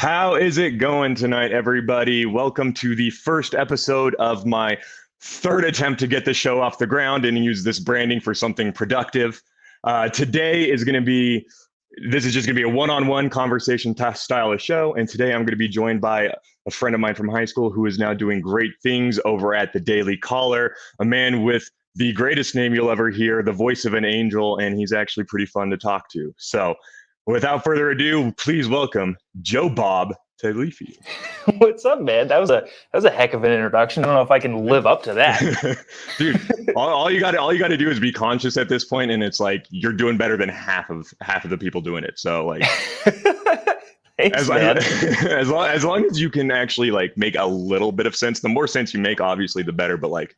How is it going tonight, everybody? Welcome to the first episode of my third attempt to get the show off the ground and use this branding for something productive. Today is going to be, this is just going to be a one-on-one conversation style of show. And today I'm going to be joined by a friend of mine from high school who is now doing great things over at the Daily Caller, a man with the greatest name you'll ever hear, the voice of an angel, and he's actually pretty fun to talk to. So without further ado, please welcome Jobob Taeleifi. What's up, man? That was a heck of an introduction. I don't know if I can live up to that. Dude, all you got to do is be conscious at this point, and it's like you're doing better than half of the people doing it. So like Thanks, man. as long as you can actually like make a little bit of sense, the more sense you make, obviously the better, but like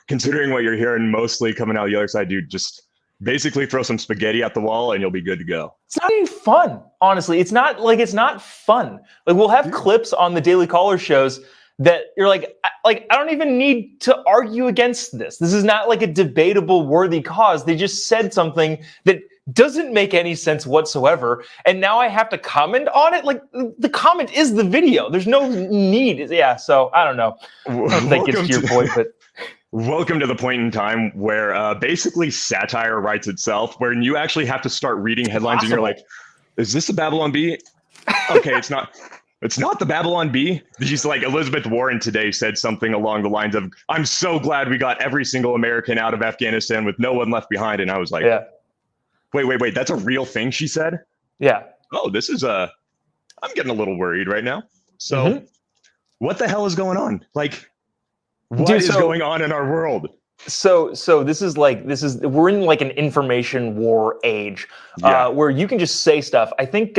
considering what you're hearing mostly coming out the other side, dude, just basically throw some spaghetti at the wall and you'll be good to go. It's not even fun, honestly. It's not fun. Like we'll have clips on the Daily Caller shows that you're like I don't even need to argue against this. This is not like a debatable worthy cause. They just said something that doesn't make any sense whatsoever. And now I have to comment on it. Like the comment is the video. There's no need. Yeah. So I don't know. I don't think it's to your point, but welcome to the point in time where basically satire writes itself, where you actually have to start reading headlines and you're like, is this the Babylon Bee? Okay, it's not. It's not the Babylon Bee. She's like, Elizabeth Warren today said something along the lines of, I'm so glad we got every single American out of Afghanistan with no one left behind. And I was like, yeah. Wait, that's a real thing she said? Yeah. Oh, this is I'm getting a little worried right now. So what the hell is going on? Like, what is going on in our world? So we're in like an information war age, where you can just say stuff. I think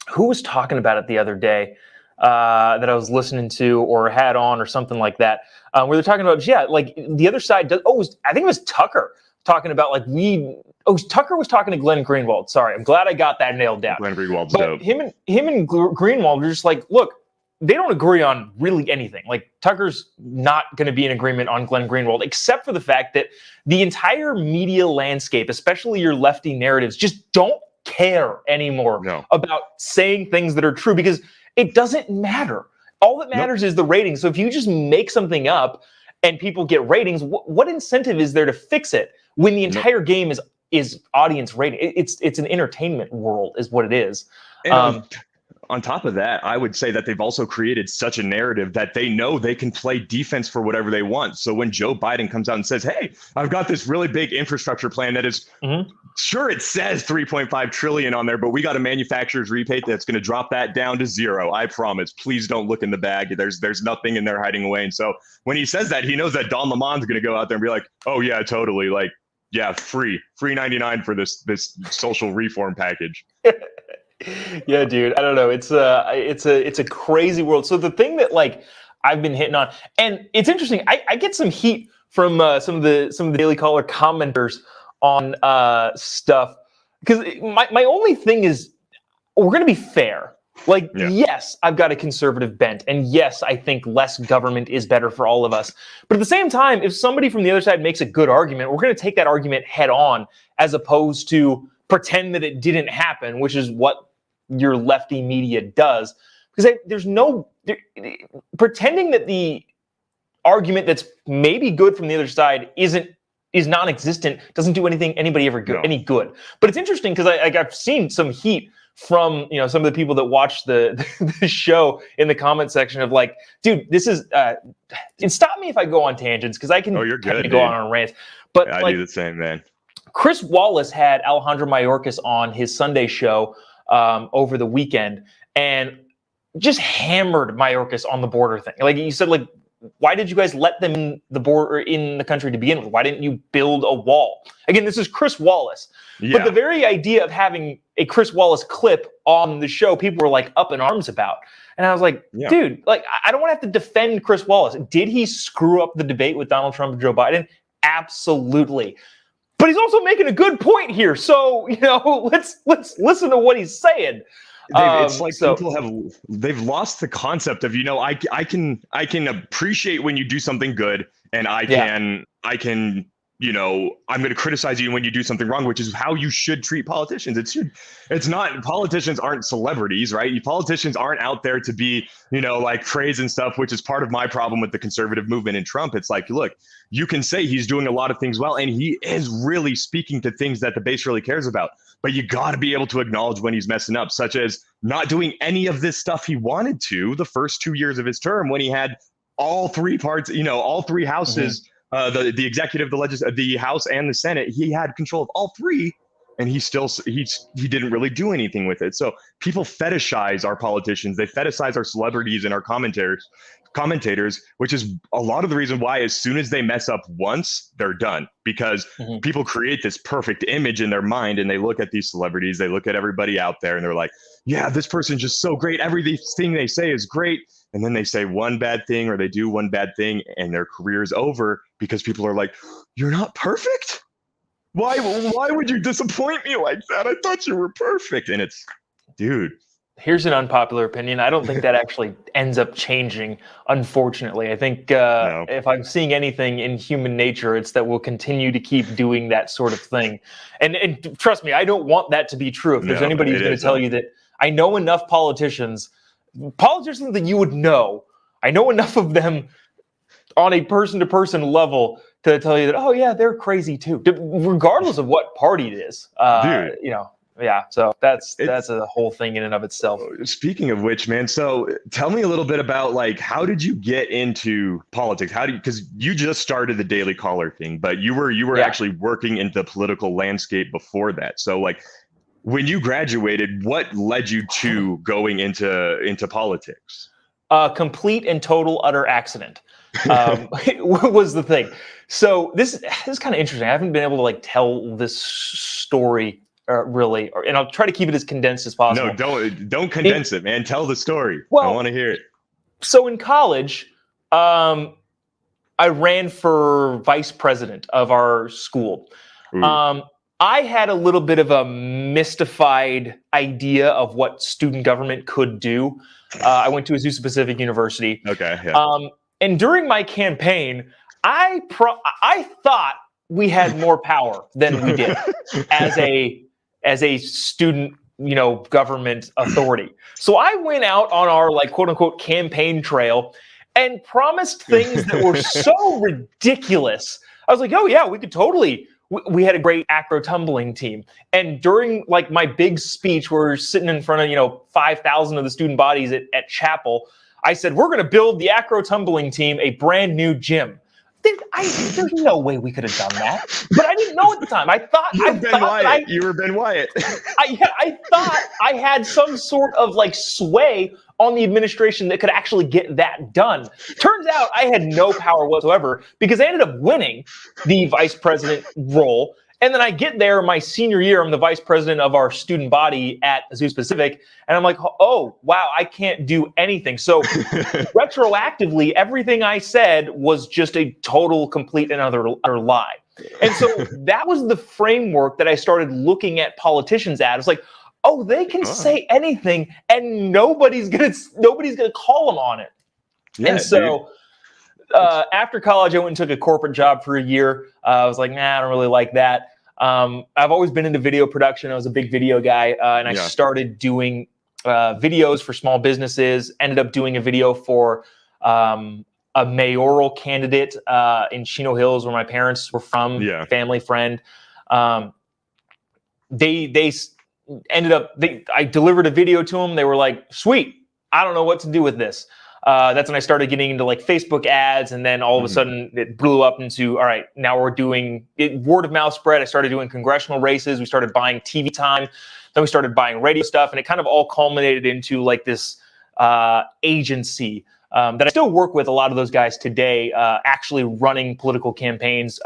who was talking about it the other day that I was listening to or had on or something like that, where they're talking about like the other side does. I think it was Tucker talking about like Tucker was talking to Glenn Greenwald. Sorry, I'm glad I got that nailed down. Glenn Greenwald's but dope. Him and Greenwald were just like, look, they don't agree on really anything. Like Tucker's not going to be in agreement on Glenn Greenwald, except for the fact that the entire media landscape, especially your lefty narratives, just don't care anymore about saying things that are true because it doesn't matter. All that matters is the ratings. So if you just make something up and people get ratings, what incentive is there to fix it when the entire game is audience rating? It's an entertainment world is what it is. And on top of that, I would say that they've also created such a narrative that they know they can play defense for whatever they want. So when Joe Biden comes out and says, hey, I've got this really big infrastructure plan that is, sure, it says 3.5 trillion on there, but we got a manufacturer's rebate that's going to drop that down to zero. I promise. Please don't look in the bag. There's nothing in there hiding away. And so when he says that, he knows that Don Lemon's going to go out there and be like, oh, yeah, totally. Like, yeah, free 99 for this social reform package. Yeah, dude. I don't know. It's a crazy world. So the thing that like I've been hitting on, and it's interesting. I get some heat from some of the Daily Caller commenters on stuff because my only thing is we're gonna be fair. Like, yes, I've got a conservative bent, and yes, I think less government is better for all of us. But at the same time, if somebody from the other side makes a good argument, we're gonna take that argument head on, as opposed to pretend that it didn't happen, which is what your lefty media does. Because there's pretending that the argument that's maybe good from the other side is non-existent doesn't do anybody ever good, any good. But it's interesting because I've seen some heat from some of the people that watch the show in the comment section of like, dude, this is and stop me if I go on tangents because I can go on rants. But I do the same, man. Chris Wallace had Alejandro Mayorkas on his Sunday show over the weekend and just hammered Mayorkas on the border thing. Like he said, like, why did you guys let them in the border in the country to begin with? Why didn't you build a wall? Again, this is Chris Wallace. Yeah. But the very idea of having a Chris Wallace clip on the show, people were like up in arms about. And I was like, dude, like, I don't want to have to defend Chris Wallace. Did he screw up the debate with Donald Trump and Joe Biden? Absolutely. But he's also making a good point here. So, let's listen to what he's saying. It's like people they've lost the concept of, I can appreciate when you do something good and I can I'm going to criticize you when you do something wrong, which is how you should treat politicians. It's not, politicians aren't celebrities, right? Politicians aren't out there to be, like praise and stuff, which is part of my problem with the conservative movement and Trump. It's like, look, you can say he's doing a lot of things well, and he is really speaking to things that the base really cares about. But you got to be able to acknowledge when he's messing up, such as not doing any of this stuff he wanted to the first 2 years of his term when he had all three parts, all three houses. Mm-hmm. The executive, the House, and the Senate, he had control of all three, and he didn't really do anything with it. So people fetishize our politicians, they fetishize our celebrities and our commentators, which is a lot of the reason why as soon as they mess up once, they're done, because people create this perfect image in their mind, and they look at these celebrities, they look at everybody out there, and they're like, yeah, this person's just so great. Everything they say is great. And then they say one bad thing or they do one bad thing and their career's over because people are like, you're not perfect? Why would you disappoint me like that? I thought you were perfect. And it's, dude. Here's an unpopular opinion. I don't think that actually ends up changing, unfortunately. I think if I'm seeing anything in human nature, it's that we'll continue to keep doing that sort of thing. And trust me, I don't want that to be true. If there's anybody who's going to tell you that I know enough politicians that you would know, I know enough of them on a person-to-person level to tell you that, oh yeah, they're crazy too, regardless of what party it is. Dude. Yeah. So that's a whole thing in and of itself. Speaking of which, man, so tell me a little bit about like, how did you get into politics? Because you just started the Daily Caller thing, but you were actually working in the political landscape before that. So like, when you graduated, what led you to going into politics? Complete and total utter accident was the thing. So this is kind of interesting. I haven't been able to like tell this story really, and I'll try to keep it as condensed as possible. No, don't condense it, man. Tell the story. I want to hear it. So in college, I ran for vice president of our school. I had a little bit of a mystified idea of what student government could do. I went to Azusa Pacific University. Okay. Yeah. And during my campaign, I thought we had more power than we did as a student, government authority. So I went out on our like quote unquote campaign trail and promised things that were so ridiculous. I was like, oh yeah, we could totally. We had a great acro tumbling team. And during like my big speech, where we're sitting in front of, 5,000 of the student bodies at chapel, I said, we're going to build the acro tumbling team a brand new gym. There's no way we could have done that. But I didn't know at the time. You were Ben Wyatt. I thought I had some sort of like sway on the administration that could actually get that done. Turns out I had no power whatsoever because I ended up winning the vice president role. And then I get there my senior year, I'm the vice president of our student body at Azusa Pacific. And I'm like, oh, wow, I can't do anything. So retroactively, everything I said was just a total, complete, and utter lie. And so that was the framework that I started looking at politicians at. It's like, oh, they can say anything and nobody's gonna call them on it. Yeah, and so after college, I went and took a corporate job for a year. I was like, nah, I don't really like that. I've always been into video production. I was a big video guy, and I started doing videos for small businesses. Ended up doing a video for a mayoral candidate in Chino Hills, where my parents were from. Family friend. They ended up. I delivered a video to them. They were like, "Sweet, I don't know what to do with this." That's when I started getting into like Facebook ads, and then all of a sudden it blew up into, all right, now we're doing it, word of mouth spread. I started doing congressional races. We started buying TV time. Then we started buying radio stuff, and it kind of all culminated into like this agency that I still work with a lot of those guys today, actually running political campaigns.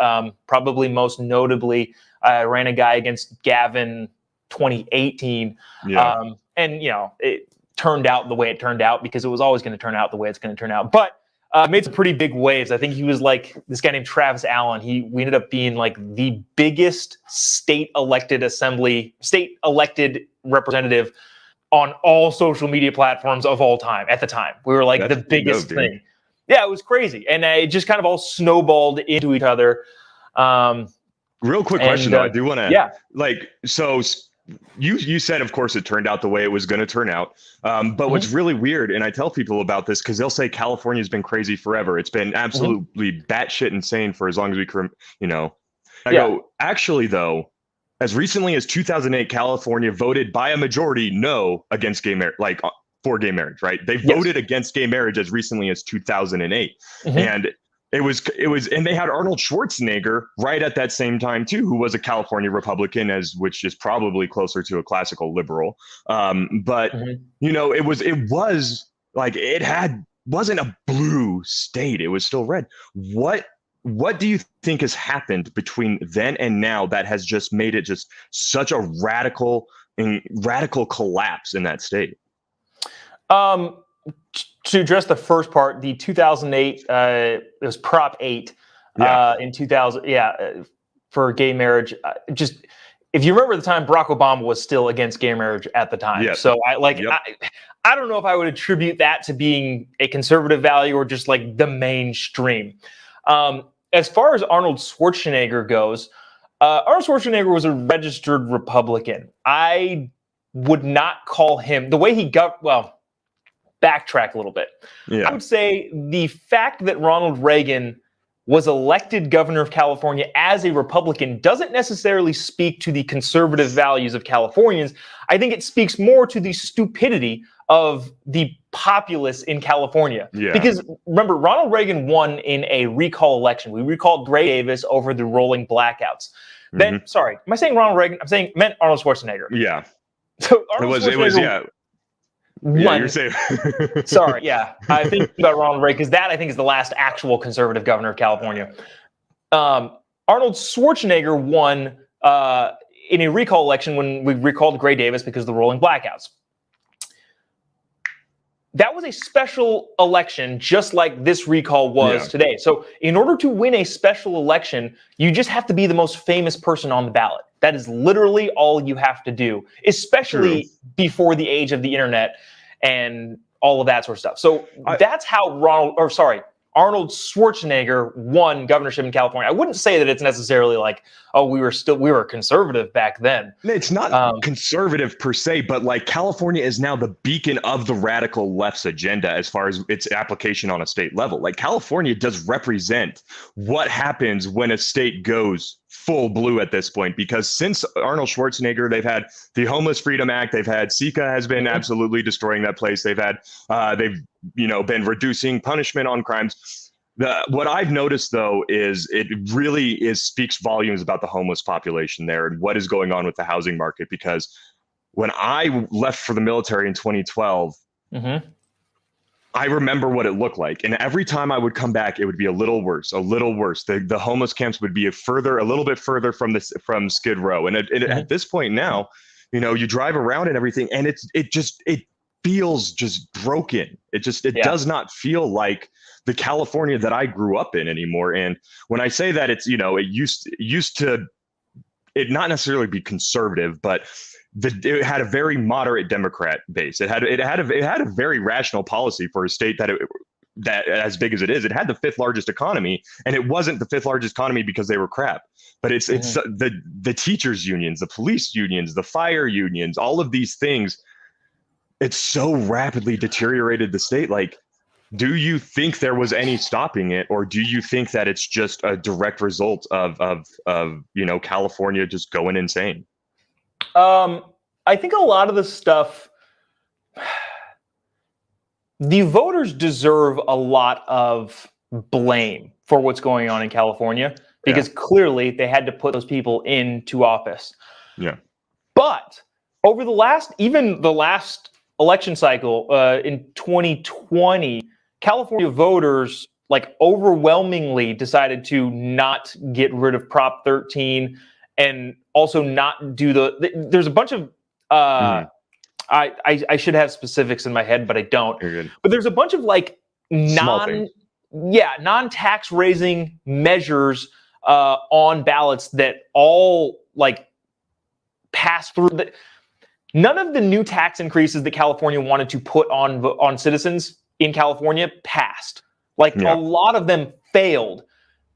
Probably most notably, I ran a guy against Gavin 2018. And it turned out the way it turned out because it was always going to turn out the way it's going to turn out. But made some pretty big waves. I think he was like this guy named Travis Allen. We ended up being like the biggest state elected representative on all social media platforms of all time at the time. We were like the biggest thing. Yeah, it was crazy. And it just kind of all snowballed into each other. Real quick question though, I do want to yeah. You said, of course, it turned out the way it was going to turn out. But what's really weird, and I tell people about this because they'll say California's been crazy forever. It's been absolutely batshit insane for as long as we can, I go, actually, though, as recently as 2008, California voted by a majority no against gay marriage, for gay marriage, right? They voted against gay marriage as recently as 2008. And it was, and they had Arnold Schwarzenegger right at that same time too, who was a California Republican, which is probably closer to a classical liberal. But it was like wasn't a blue state; it was still red. What do you think has happened between then and now that has just made it just such a radical collapse in that state? To address the first part, the 2008, it was Prop 8 in 2000, for gay marriage. Just if you remember the time, Barack Obama was still against gay marriage at the time. Yep. So I don't know if I would attribute that to being a conservative value or just like the mainstream. As far as Arnold Schwarzenegger goes, Arnold Schwarzenegger was a registered Republican. I would not call him the way he got, backtrack a little bit. I would say the fact that Ronald Reagan was elected governor of California as a Republican doesn't necessarily speak to the conservative values of Californians. I think it speaks more to the stupidity of the populace in California. Because remember, Ronald Reagan won in a recall election. We recalled Gray Davis over the rolling blackouts. Then, sorry, am I saying Ronald Reagan? Meant Arnold Schwarzenegger. Yeah. So Arnold Schwarzenegger you're saying. Sorry, I think about Ronald Reagan because that I think is the last actual conservative governor of California. Arnold Schwarzenegger won in a recall election when we recalled Gray Davis because of the rolling blackouts. That was a special election, just like this recall was today. So in order to win a special election, you just have to be the most famous person on the ballot. That is literally all you have to do, especially before the age of the internet and all of that sort of stuff. So that's how Arnold Schwarzenegger won governorship in California. I wouldn't say that it's necessarily like, we were conservative back then. It's not conservative per se, but like California is now the beacon of the radical left's agenda as far as its application on a state level. Like California does represent what happens when a state goes full blue at this point, because since Arnold Schwarzenegger, they've had the Homeless Freedom Act, they've had Sika has been absolutely destroying that place. They've had they've been reducing punishment on crimes. What I've noticed though is it really speaks volumes about the homeless population there and what is going on with the housing market. Because when I left for the military in 2012, I remember what it looked like. And every time I would come back, it would be a little worse. The homeless camps would be a little bit further from Skid Row. And at this point now, you drive around and everything, and it feels just broken. It does not feel like the California that I grew up in anymore. And when I say that, it's, it used to not necessarily be conservative, but it had a very moderate Democrat base. It had a very rational policy for a state that as big as it is. It had the fifth largest economy, and it wasn't the fifth largest economy because they were crap. But it's the teachers unions, the police unions, the fire unions, all of these things. It's so rapidly deteriorated the state. Like, do you think there was any stopping it, or do you think that it's just a direct result of California just going insane? I think a lot of the stuff, the voters deserve a lot of blame for what's going on in California, because clearly they had to put those people into office. Yeah. But over the last election cycle, in 2020, California voters overwhelmingly decided to not get rid of Prop 13 and also not do there's a bunch of I should have specifics in my head, but I don't. You're good. But there's a bunch of non-tax raising measures on ballots that all pass through. None of the new tax increases that California wanted to put on citizens in California passed. A lot of them failed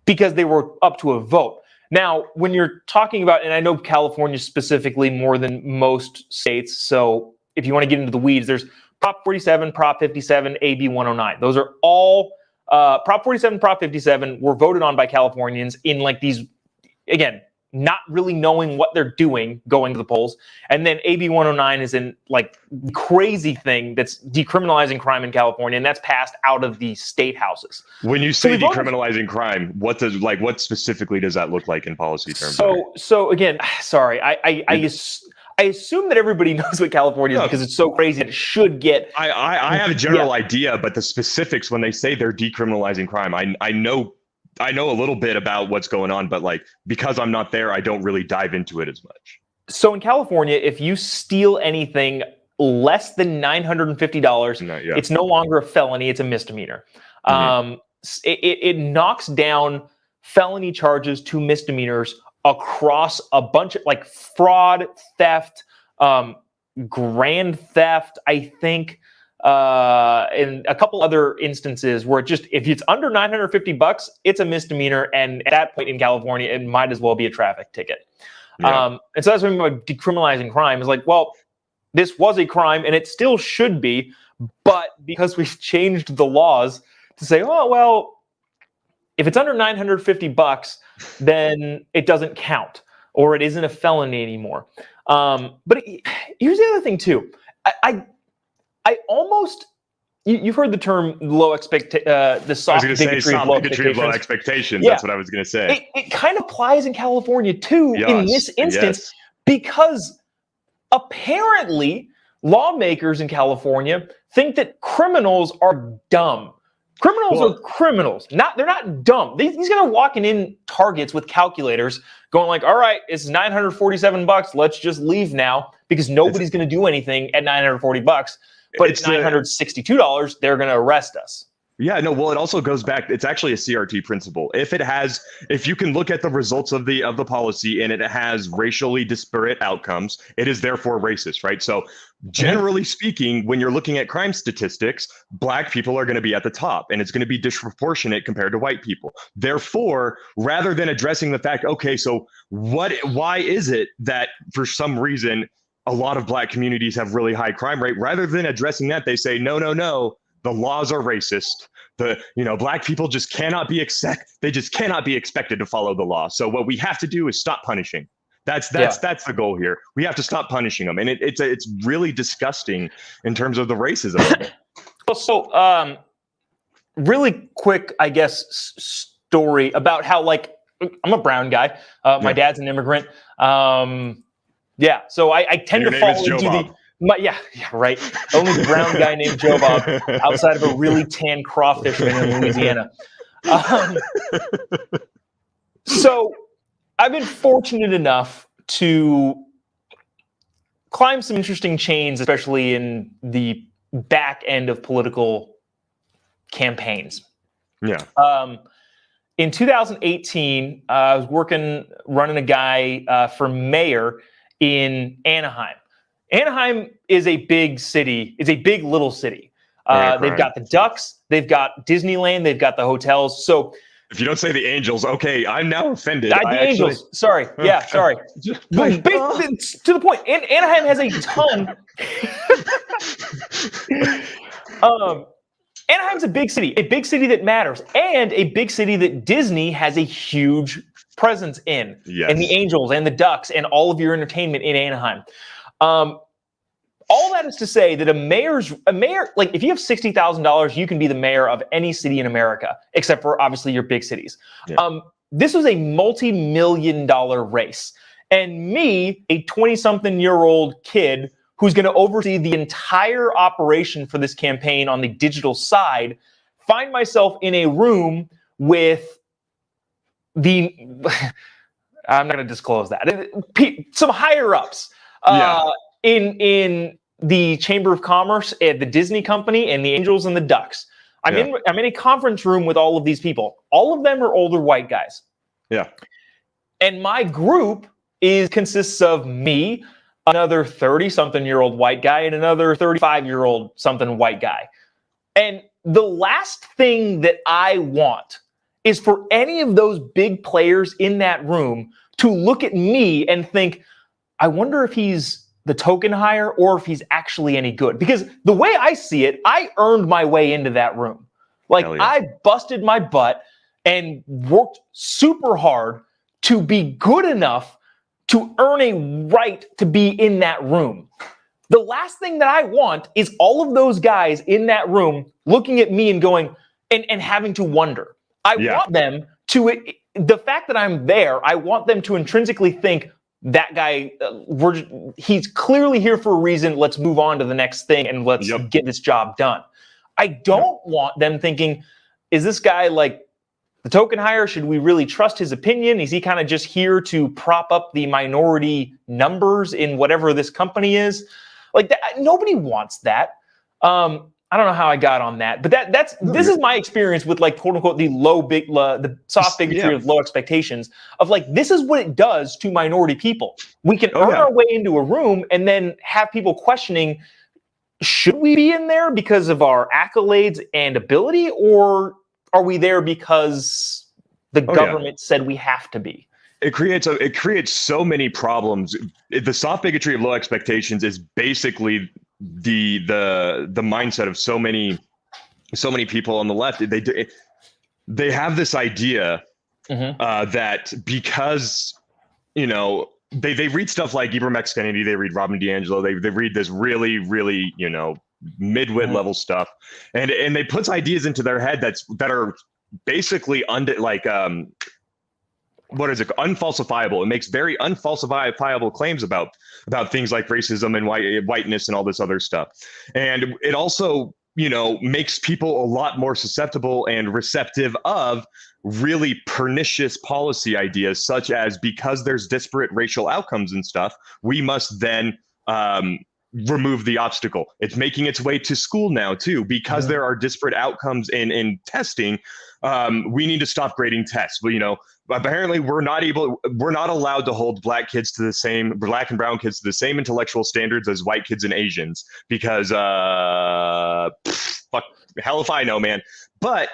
because they were up to a vote. Now, when you're talking about, and I know California specifically more than most states, so if you want to get into the weeds, there's Prop 47, Prop 57, AB 109. Those are all, Prop 47, Prop 57 were voted on by Californians in like these, again, not really knowing what they're doing going to the polls. And then AB 109 is in like crazy thing that's decriminalizing crime in California, and that's passed out of the state houses. When you say decriminalizing crime, what specifically does that look like in policy terms? So again, sorry, I assume that everybody knows what California is because it's so crazy. It should get. I have a general idea, but the specifics when they say they're decriminalizing crime, I know a little bit about what's going on, but like because I'm not there, I don't really dive into it as much. So in California, if you steal anything less than $950, it's no longer a felony; it's a misdemeanor. Mm-hmm. It knocks down felony charges to misdemeanors across a bunch of like fraud, theft, grand theft, I think. And a couple other instances where if it's under $950, it's a misdemeanor, and at that point in California, it might as well be a traffic ticket. Yeah. And so that's what I mean by decriminalizing crime. Is like, well, this was a crime, and it still should be, but because we've changed the laws to say, oh well, if it's under $950, then it doesn't count, or it isn't a felony anymore. But here's the other thing too. I almost, you've heard the term low expectation, the soft bigotry of low expectations. Yeah. That's what I was going to say. It kind of applies in California too, in this instance, because apparently lawmakers in California think that criminals are dumb. Criminals are criminals. They're not dumb. These guys are walking in Targets with calculators going like, all right, it's $947. Let's just leave now because nobody's going to do anything at $940. But it's $962, they're going to arrest us. Yeah, no, well, it also goes back. It's actually a CRT principle. If you can look at the results of the policy and it has racially disparate outcomes, it is therefore racist, right? So generally speaking, when you're looking at crime statistics, Black people are going to be at the top, and it's going to be disproportionate compared to white people. Therefore, rather than addressing the fact, okay, so why is it that for some reason a lot of Black communities have really high crime rate, rather than addressing that, they say, no, the laws are racist. Black people just cannot be expected to follow the law. So what we have to do is stop punishing. That's the goal here. We have to stop punishing them. And it's really disgusting in terms of the racism. So really quick, I guess, story about how, like, I'm a brown guy. My dad's an immigrant. So I tend to fall into right. Only brown guy named Jobob outside of a really tan crawfishman in Louisiana. So I've been fortunate enough to climb some interesting chains, especially in the back end of political campaigns. Yeah. In 2018, I was running a guy for mayor in Anaheim. Anaheim is a big city. It's a big little city. They've got the Ducks. They've got Disneyland. They've got the hotels. So if you don't say the Angels, okay, I'm now offended. Angels. Sorry. Yeah, sorry. To the point. Anaheim has a ton. Anaheim's a big city that matters, and a big city that Disney has a huge presence in. Yes. And the Angels and the Ducks and all of your entertainment in Anaheim. All that is to say that a mayor, like if you have $60,000, you can be the mayor of any city in America, except for obviously your big cities. Yeah. This was a multi-million-dollar race. And me, a 20-something-year-old kid who's going to oversee the entire operation for this campaign on the digital side, find myself in a room with I'm not going to disclose that. Some higher ups in the Chamber of Commerce at the Disney company and the Angels and the Ducks. I'm in a conference room with all of these people. All of them are older white guys. Yeah. And my group consists of me, another 30-something-year-old white guy, and another 35-year-old something white guy. And the last thing that I want is for any of those big players in that room to look at me and think, I wonder if he's the token hire or if he's actually any good. Because the way I see it, I earned my way into that room. Like, Hell yeah. I busted my butt and worked super hard to be good enough to earn a right to be in that room. The last thing that I want is all of those guys in that room looking at me and going and having to wonder. I want them to, the fact that I'm there, I want them to intrinsically think, that guy, he's clearly here for a reason. Let's move on to the next thing and let's get this job done. I don't want them thinking, is this guy like the token hire? Should we really trust his opinion? Is he kind of just here to prop up the minority numbers in whatever this company is? Like that, nobody wants that. I don't know how I got on that, but this is my experience with, like, quote unquote, the soft bigotry of low expectations of, like, this is what it does to minority people. We can earn our way into a room and then have people questioning, should we be in there because of our accolades and ability, or are we there because the government said we have to be? It creates so many problems. The soft bigotry of low expectations is basically the mindset of so many people on the left. They have this idea that because, you know, they read stuff like Ibram X. Kennedy, they read Robin DiAngelo, they read this really, really, you know, mid-wit level stuff, and they put ideas into their head that are basically unfalsifiable. It makes very unfalsifiable claims about things like racism and whiteness and all this other stuff. And it also, you know, makes people a lot more susceptible and receptive of really pernicious policy ideas, such as, because there's disparate racial outcomes and stuff, we must then remove the obstacle. It's making its way to school now too, because there are disparate outcomes in testing. We need to stop grading tests. But, you know, apparently we're not allowed to hold black and brown kids to the same intellectual standards as white kids and Asians, because hell if I know, man. But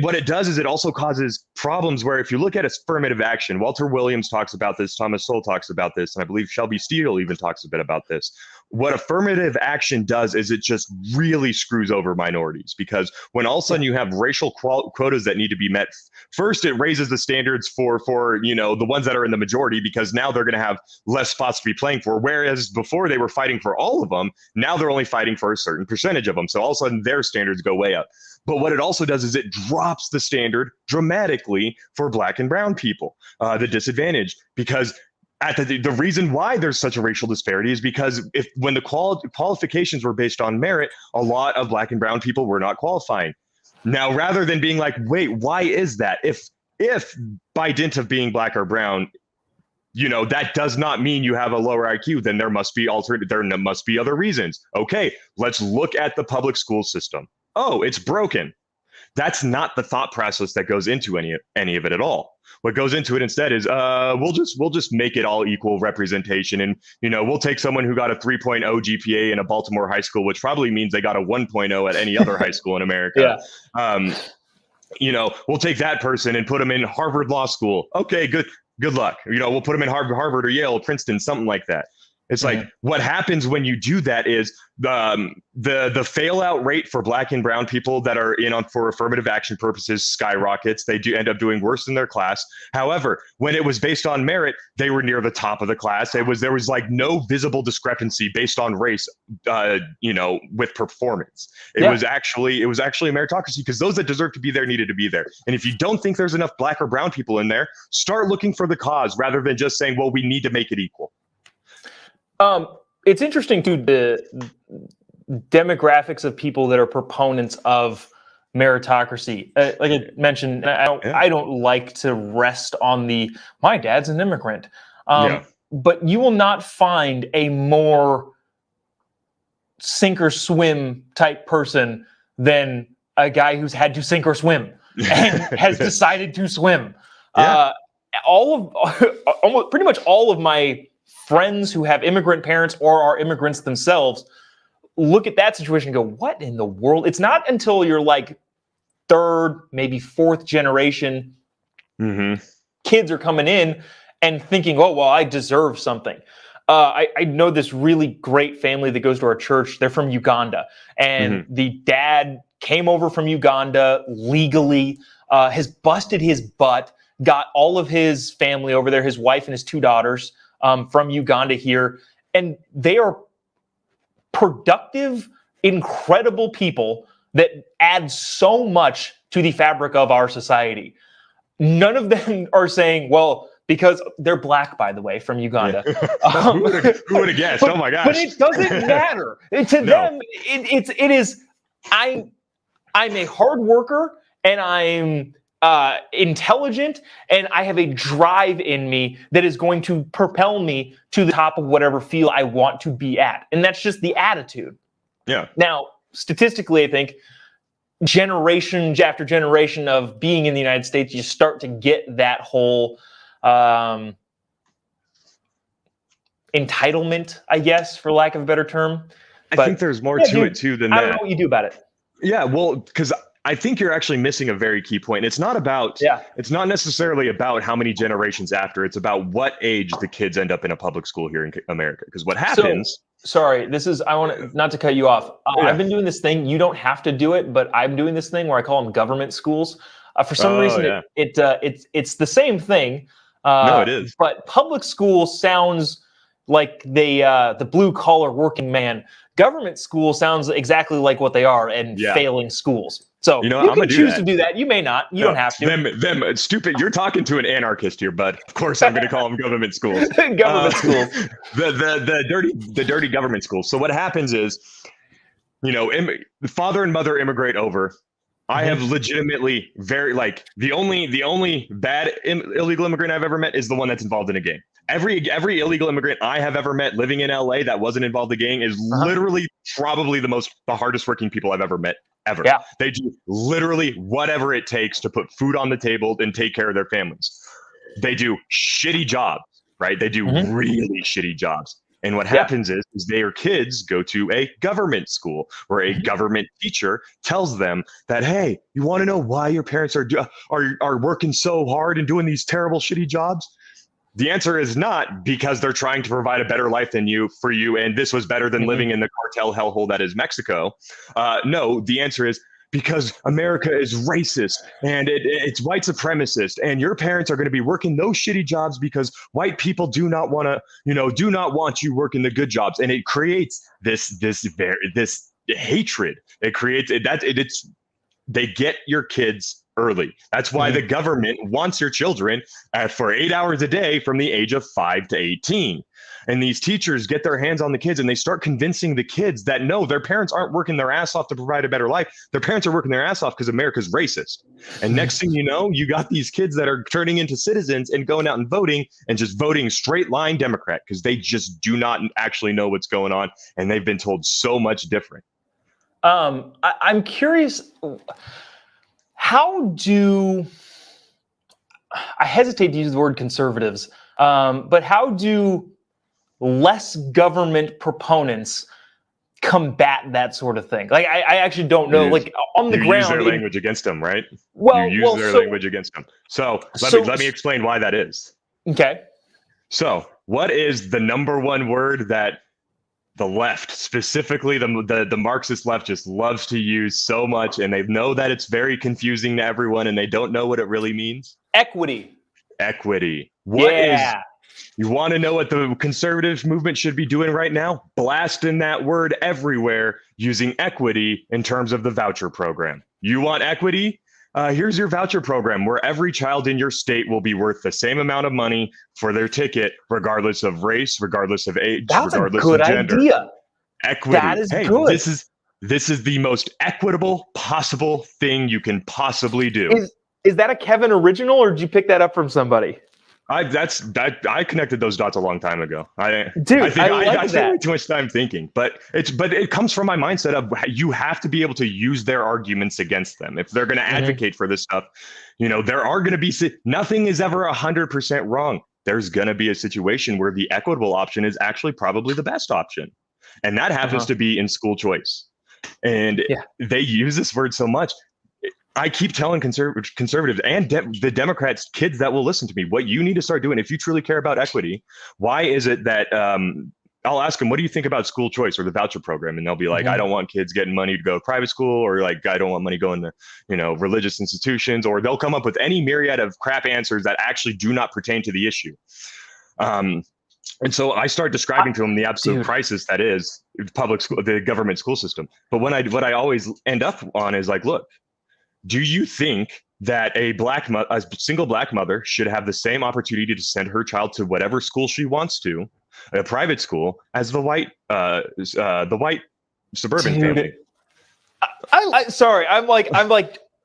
what it does is it also causes problems where, if you look at affirmative action, Walter Williams talks about this, Thomas Sowell talks about this, and I believe Shelby Steele even talks a bit about this. What affirmative action does is it just really screws over minorities, because when all of a sudden you have racial quotas that need to be met, first it raises the standards for you know, the ones that are in the majority, because now they're going to have less spots to be playing for, whereas before they were fighting for all of them. Now they're only fighting for a certain percentage of them, so all of a sudden their standards go way up. But what it also does is it drops the standard dramatically for black and brown people, the disadvantaged, because the reason why there's such a racial disparity is because when the qualifications were based on merit, a lot of black and brown people were not qualifying. Now, rather than being like, wait, why is that? If by dint of being black or brown, you know, that does not mean you have a lower IQ, then there must be other reasons. Okay, let's look at the public school system. Oh, it's broken. That's not the thought process that goes into any of it at all. What goes into it instead is we'll just make it all equal representation, and, you know, we'll take someone who got a 3.0 GPA in a Baltimore high school, which probably means they got a 1.0 at any other high school in America. You know, we'll take that person and put them in Harvard Law School. Okay, good luck. You know, we'll put them in Harvard or Yale, Princeton, something like that. It's like, what happens when you do that is the fail out rate for black and brown people that are in on for affirmative action purposes skyrockets. They do end up doing worse in their class. However, when it was based on merit, they were near the top of the class. There was like no visible discrepancy based on race, you know, with performance. It was actually a meritocracy, because those that deserve to be there needed to be there. And if you don't think there's enough black or brown people in there, start looking for the cause rather than just saying, well, we need to make it equal. It's interesting too, the demographics of people that are proponents of meritocracy. Like I mentioned, I don't like to rest on my dad's an immigrant. But you will not find a more sink or swim type person than a guy who's had to sink or swim and has decided to swim. Almost pretty much all of my friends who have immigrant parents or are immigrants themselves look at that situation and go, what in the world? It's not until you're like third, maybe fourth generation kids are coming in and thinking, oh, well, I deserve something. I know this really great family that goes to our church. They're from Uganda, and the dad came over from Uganda legally, has busted his butt, got all of his family over there, his wife and his 2 daughters from Uganda here, and they are productive, incredible people that add so much to the fabric of our society. None of them are saying, well, because they're black, by the way, from Uganda. Yeah. Who would have guessed? Oh my gosh! But it doesn't matter to them. It is. I'm a hard worker, and I'm intelligent, and I have a drive in me that is going to propel me to the top of whatever field I want to be at, and that's just the attitude. Yeah. Now, statistically, I think generation after generation of being in the United States, you start to get that whole entitlement, I guess, for lack of a better term. But, I think there's more to it too than that. I don't know what you do about it. Yeah, well, because I think you're actually missing a very key point. It's not about, it's not necessarily about how many generations after. It's about what age the kids end up in a public school here in America. Because what happens... Sorry, I want not to cut you off. I've been doing this thing. You don't have to do it, but I'm doing this thing where I call them government schools. For some reason, it's the same thing. No, it is. But public school sounds like the blue collar working man. Government school sounds exactly like what they are, and failing schools. So you can choose to do that. You may not. You don't have to. Them stupid. You're talking to an anarchist here, bud. Of course, I'm going to call them government schools. Government schools. The dirty government schools. So what happens is, the father and mother immigrate over. I have legitimately the only bad illegal immigrant I've ever met is the one that's involved in a gang. Every illegal immigrant I have ever met living in LA that wasn't involved in a gang is literally probably the hardest working people I've ever met ever. Yeah. They do literally whatever it takes to put food on the table and take care of their families. They do shitty jobs, right? They do really shitty jobs. And what happens is their kids go to a government school where a government teacher tells them that, hey, you want to know why your parents are working so hard and doing these terrible, shitty jobs? The answer is not because they're trying to provide a better life for you, and this was better than living in the cartel hellhole that is Mexico. No, the answer is because America is racist and it's white supremacist, and your parents are going to be working those shitty jobs because white people do not want you working the good jobs, and it creates this hatred. It creates they get your kids early. That's why the government wants your children for 8 hours a day from the age of 5 to 18. And these teachers get their hands on the kids and they start convincing the kids that no, their parents aren't working their ass off to provide a better life. Their parents are working their ass off because America's racist. And next thing you know, you got these kids that are turning into citizens and going out and just voting straight line Democrat because they just do not actually know what's going on. And they've been told so much different. I'm curious, I hesitate to use the word conservatives, but how do less government proponents combat that sort of thing? Like, I actually don't know. Like on the ground, use their language against them, right? Well, you use their language against them. So let me explain why that is. Okay. So what is the number one word that the left, specifically the Marxist left, just loves to use so much, and they know that it's very confusing to everyone, and they don't know what it really means? Equity. Equity. You want to know what the conservative movement should be doing right now? Blasting that word everywhere, using equity in terms of the voucher program. You want equity? Here's your voucher program where every child in your state will be worth the same amount of money for their ticket, regardless of race, regardless of age, regardless of gender. That's a good idea. Equity. That is good. This is the most equitable possible thing you can possibly do. Is that a Kevin original, or did you pick that up from somebody? I connected those dots a long time ago. I spent way too much time thinking, but it comes from my mindset of you have to be able to use their arguments against them. If they're going to advocate for this stuff, there are going to be, nothing is ever 100% wrong. There's going to be a situation where the equitable option is actually probably the best option. And that happens to be in school choice. And they use this word so much. I keep telling conservatives and the Democrats, kids that will listen to me, what you need to start doing if you truly care about equity. Why is it that I'll ask them, what do you think about school choice or the voucher program? And they'll be like, I don't want kids getting money to go to private school, or like, I don't want money going to, religious institutions, or they'll come up with any myriad of crap answers that actually do not pertain to the issue. And so I start describing to them the absolute crisis that is public school, the government school system. But what I always end up on is like, look, do you think that a single black mother should have the same opportunity to send her child to whatever school she wants to, a private school, as the white suburban family?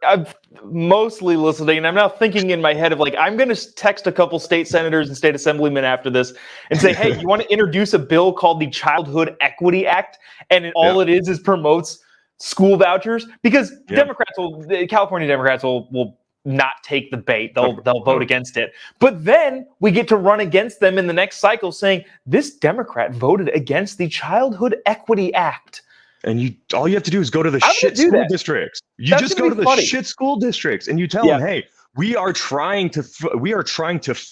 I'm mostly listening, and I'm now thinking in my head of like, I'm going to text a couple state senators and state assemblymen after this and say, hey, you want to introduce a bill called the Childhood Equity Act? And all it is promotes school vouchers, because the California Democrats will not take the bait. They'll vote against it. But then we get to run against them in the next cycle saying, this Democrat voted against the Childhood Equity Act. And all you have to do is go to the shit school districts. You just go to the shit school districts and you tell them, hey, we are trying to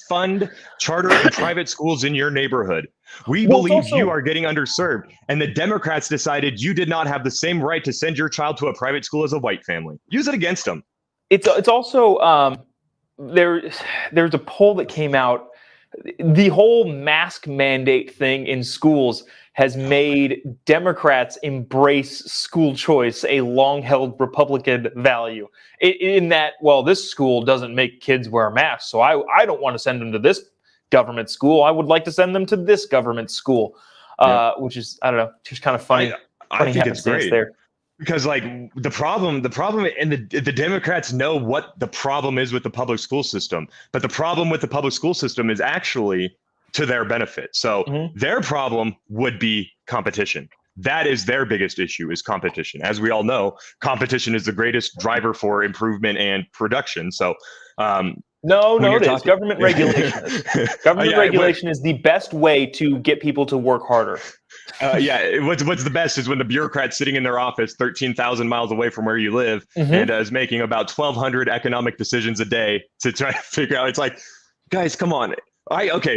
fund charter and private schools in your neighborhood. We believe you are getting underserved. And the Democrats decided you did not have the same right to send your child to a private school as a white family. Use it against them. It's also there's a poll that came out. The whole mask mandate thing in schools has made Democrats embrace school choice, a long-held Republican value. In that, well, this school doesn't make kids wear masks, so I don't want to send them to this government school. I would like to send them to this government school, which is, I don't know, just kind of funny. I think it's great there. Because like the problem, and the Democrats know what the problem is with the public school system, but the problem with the public school system is actually to their benefit. So their problem would be competition. That is their biggest issue, is competition. As we all know, competition is the greatest driver for improvement and production. So no, it is government regulation. Government regulation is the best way to get people to work harder. What's the best is when the bureaucrat's sitting in their office 13,000 miles away from where you live and is making about 1,200 economic decisions a day to try to figure out. It's like, guys, come on.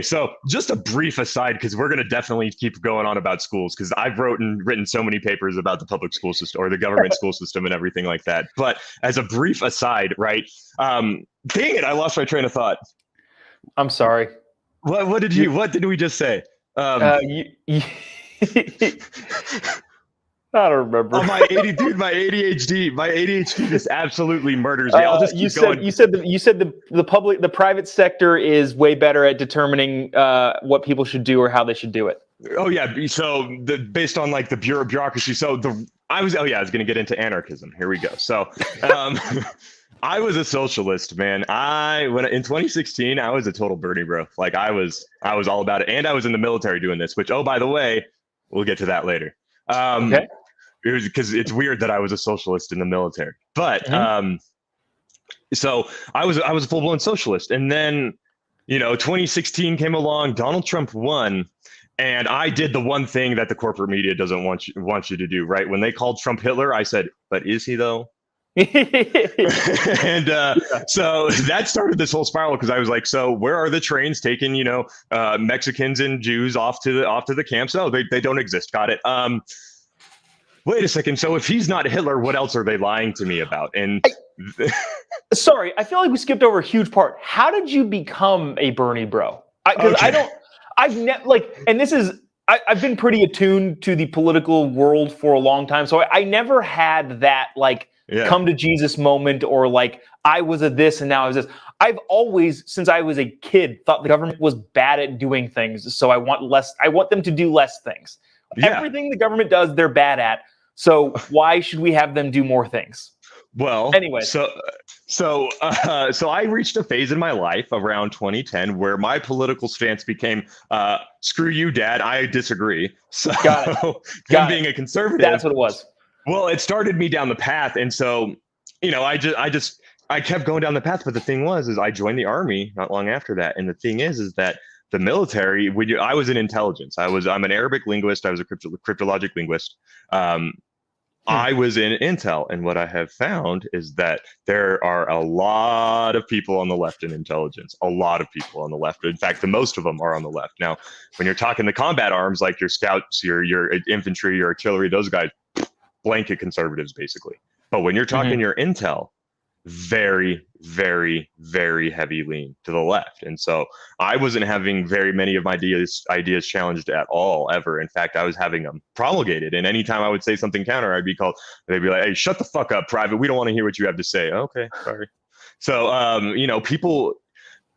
So just a brief aside, because we're going to definitely keep going on about schools, because I've written so many papers about the public school system or the government school system and everything like that. But as a brief aside, right? Dang it, I lost my train of thought. I'm sorry. What did we just say? I don't remember. Oh, my ADHD just absolutely murders me. I'll just keep going. You said the private sector is way better at determining what people should do or how they should do it. Oh yeah. So based on like the bureaucracy. So I was going to get into anarchism. Here we go. So I was a socialist, man. In 2016, I was a total Bernie bro. Like I was all about it, and I was in the military doing this. Which, oh, by the way, we'll get to that later. Okay. It was because it's weird that I was a socialist in the military, but so I was a full blown socialist, and then 2016 came along. Donald Trump won, and I did the one thing that the corporate media doesn't want you to do. Right when they called Trump Hitler, I said, "But is he though?" And so that started this whole spiral, because I was like, so where are the trains taking Mexicans and Jews off to the camps? No, they don't exist. Got it. Wait a second. So if he's not Hitler, what else are they lying to me about? And sorry, I feel like we skipped over a huge part. How did you become a Bernie bro? Because I've been pretty attuned to the political world for a long time, so I never had that come to Jesus moment, or like I was a this and now I was this. I've always, since I was a kid, thought the government was bad at doing things, so I want them to do less things. Yeah. Everything the government does, they're bad at. So why should we have them do more things? Well, anyway, so I reached a phase in my life around 2010 where my political stance became, "Screw you, Dad. I disagree." So, being a conservative, that's what it was. Well, it started me down the path, and so I kept going down the path. But the thing is I joined the Army not long after that, and the thing is that the military, I was in intelligence. I'm an Arabic linguist. I was a cryptologic linguist. I was in Intel, and what I have found is that there are a lot of people on the left in intelligence, a lot of people on the left. In fact, the most of them are on the left. Now, when you're talking the combat arms, like your scouts, your infantry, your artillery, those guys, blanket conservatives, basically. But when you're talking your Intel, very, very, very heavy lean to the left. And so I wasn't having very many of my ideas challenged at all, ever. In fact, I was having them promulgated. And anytime I would say something counter, they'd be like, hey, shut the fuck up, Private. We don't want to hear what you have to say. Okay, sorry. So,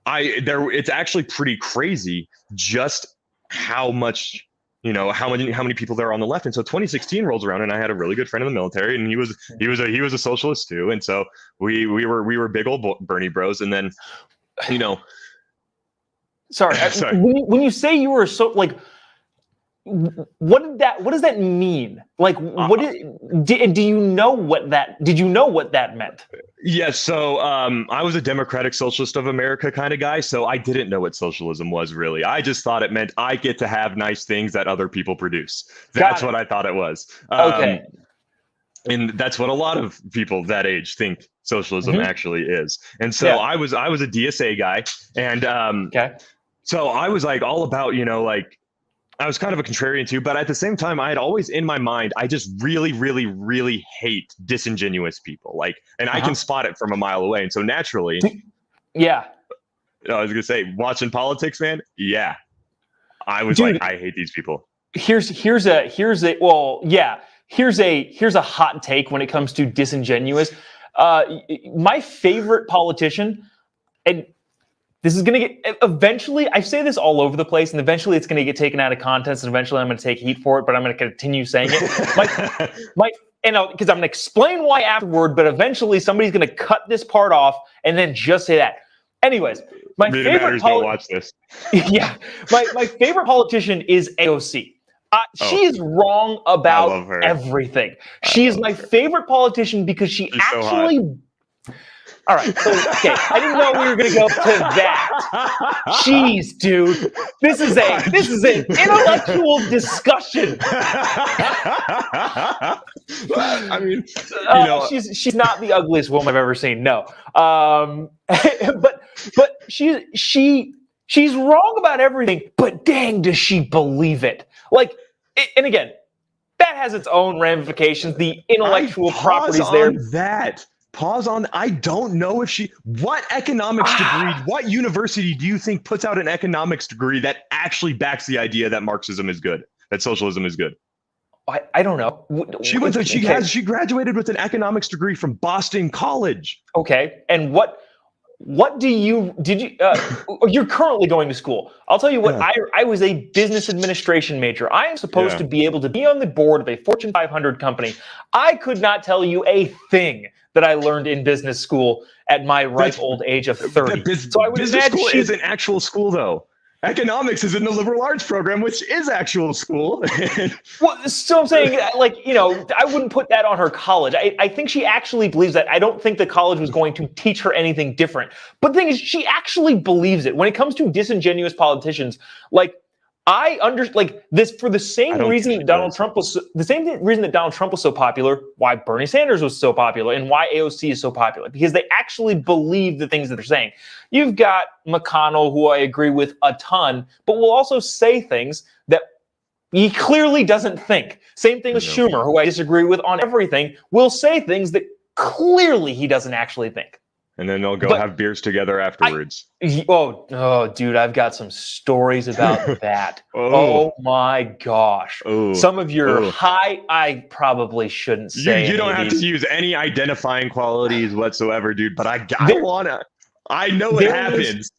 it's actually pretty crazy just how much, how many people there are on the left. And so 2016 rolls around, and I had a really good friend in the military, and he was a socialist too. And so we were big old Bernie bros. And then, sorry. When you say you were what does that mean? Like, do you know what that meant? Yes. So I was a Democratic Socialist of America kind of guy. So I didn't know what socialism was really. I just thought it meant I get to have nice things that other people produce. That's what I thought it was. Okay. And that's what a lot of people that age think socialism actually is. And so I was a DSA guy. And so I was like all about, I was kind of a contrarian too, but at the same time, I had always in my mind, I just really, really, really hate disingenuous people. And I can spot it from a mile away. And so naturally, I was gonna say, watching politics, man. Yeah, I was I hate these people. Here's a hot take when it comes to disingenuous. My favorite politician, and this is going to get, eventually, I say this all over the place, and eventually it's going to get taken out of context, and eventually I'm going to take heat for it, but I'm going to continue saying it. Because I'm going to explain why afterward, but eventually somebody's going to cut this part off and then just say that. Anyways, my favorite watch this. My favorite politician is AOC. She's wrong about everything. She is my favorite politician because she's actually... So all right. So, okay. I didn't know we were going to go to that. Jeez, dude. This is an intellectual discussion. I mean, she's not the ugliest woman I've ever seen. No. But she's wrong about everything, but dang, does she believe it? And again, that has its own ramifications. The intellectual properties there. Pause on. I don't know if what economics degree, what university do you think puts out an economics degree that actually backs the idea that Marxism is good, that socialism is good? I don't know. She graduated with an economics degree from Boston College. Okay. And you're currently going to school. I'll tell you what, I was a business administration major. I am supposed to be able to be on the board of a Fortune 500 company. I could not tell you a thing that I learned in business school at my ripe old age of 30. So I would business school isn't actual school, though. Economics is in the liberal arts program, which is actual school. Well, so I'm saying, I wouldn't put that on her college. I think she actually believes that. I don't think the college was going to teach her anything different. But the thing is, she actually believes it. When it comes to disingenuous politicians, this for the same reason that Donald Trump was so popular, why Bernie Sanders was so popular, and why AOC is so popular, because they actually believe the things that they're saying. You've got McConnell, who I agree with a ton, but will also say things that he clearly doesn't think. Same thing with Schumer, who I disagree with on everything, will say things that clearly he doesn't actually think. And then they'll go have beers together afterwards. Dude, I've got some stories about that. Oh my gosh. Some of your I probably shouldn't say. You don't have to use any identifying qualities whatsoever, dude, but I know it happens.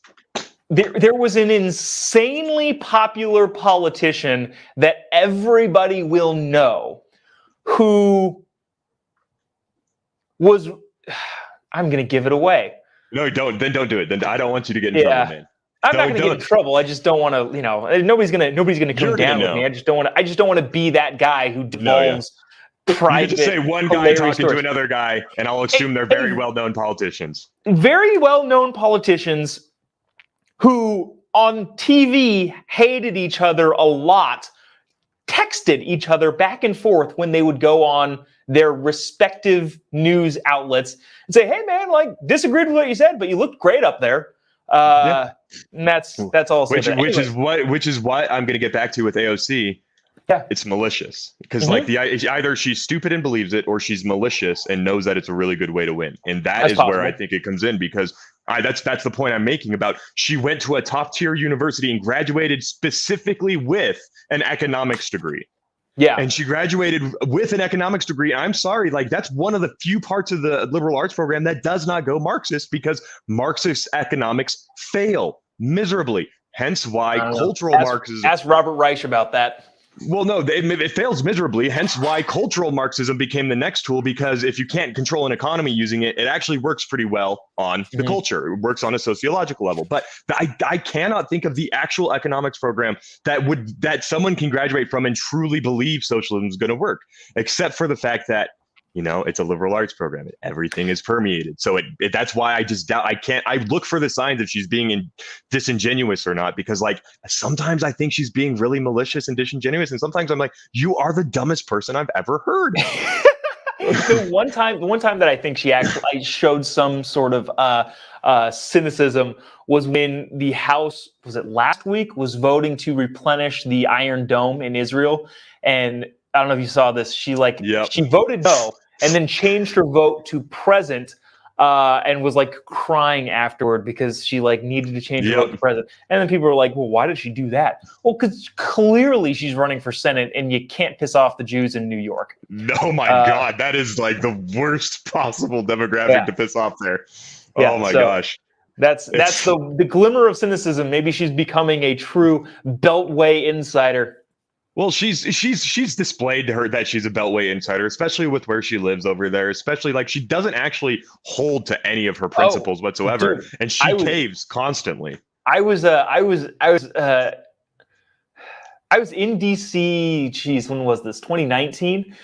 There was an insanely popular politician that everybody will know who was... I'm going to give it away. No, don't. Then don't do it. Then I don't want you to get in trouble, man. I'm not going to get in trouble. I just don't want to, nobody's going to come down with me. I just don't want to be that guy who divulges private. You just say one guy talking to another guy, and I'll assume they're very well-known politicians. Very well-known politicians who on TV hated each other a lot, texted each other back and forth when they would go on their respective news outlets and say, "Hey, man, like disagreed with what you said, but you looked great up there." And that's all. Which is what I'm going to get back to with AOC. Yeah, it's malicious because like either she's stupid and believes it, or she's malicious and knows that it's a really good way to win, and that's is possible. Where I think it comes in, because that's the point I'm making about she went to a top tier university and graduated specifically with an economics degree. Yeah, and she graduated with an economics degree. I'm sorry, like that's one of the few parts of the liberal arts program that does not go Marxist, because Marxist economics fail miserably. Hence why cultural Marxism. Ask Robert Reich about that. Well, no, it fails miserably. Hence why cultural Marxism became the next tool, because if you can't control an economy using it, it actually works pretty well on the culture. It works on a sociological level. But I cannot think of the actual economics program that someone can graduate from and truly believe socialism is going to work, except for the fact that, you know, it's a liberal arts program. Everything is permeated. So that's why I just doubt. I look for the signs if she's being disingenuous or not, because like sometimes I think she's being really malicious and disingenuous, and sometimes I'm like, you are the dumbest person I've ever heard. The one time that I think she actually showed some sort of cynicism was when the House, was it last week, was voting to replenish the Iron Dome in Israel, and I don't know if you saw this. She voted no, and then changed her vote to present, and was like crying afterward because she like needed to change her vote to present. And then people were like, "Well, why did she do that?" Well, because clearly she's running for Senate, and you can't piss off the Jews in New York. Oh my God, that is like the worst possible demographic to piss off there. Oh my gosh. That's the glimmer of cynicism. Maybe she's becoming a true Beltway insider. Well, she's displayed to her that she's a Beltway insider, especially with where she lives over there. Especially like she doesn't actually hold to any of her principles whatsoever, dude, and she caves constantly. I was in DC. Geez, when was this? 2019,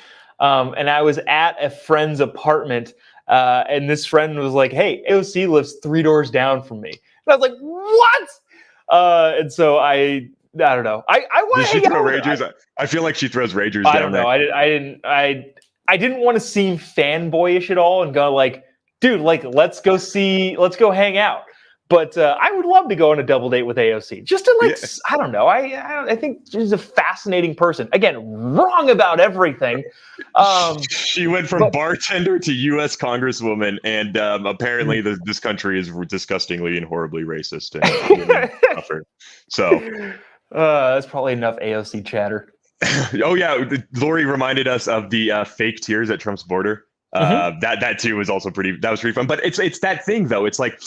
and I was at a friend's apartment, and this friend was like, "Hey, AOC lives 3 doors down from me," and I was like, "What?" And so I don't know. I want to throw ragers. I feel like she throws ragers down. I don't know. I didn't want to seem fanboyish at all and go like, dude, like let's go hang out. But I would love to go on a double date with AOC. Just to I don't know. I think she's a fascinating person. Again, wrong about everything. She went from bartender to U.S. Congresswoman, and apparently this country is disgustingly and horribly racist. And so. That's probably enough AOC chatter. Oh yeah, Lori reminded us of the fake tears at Trump's border. That too was also pretty fun. But it's that thing though. It's like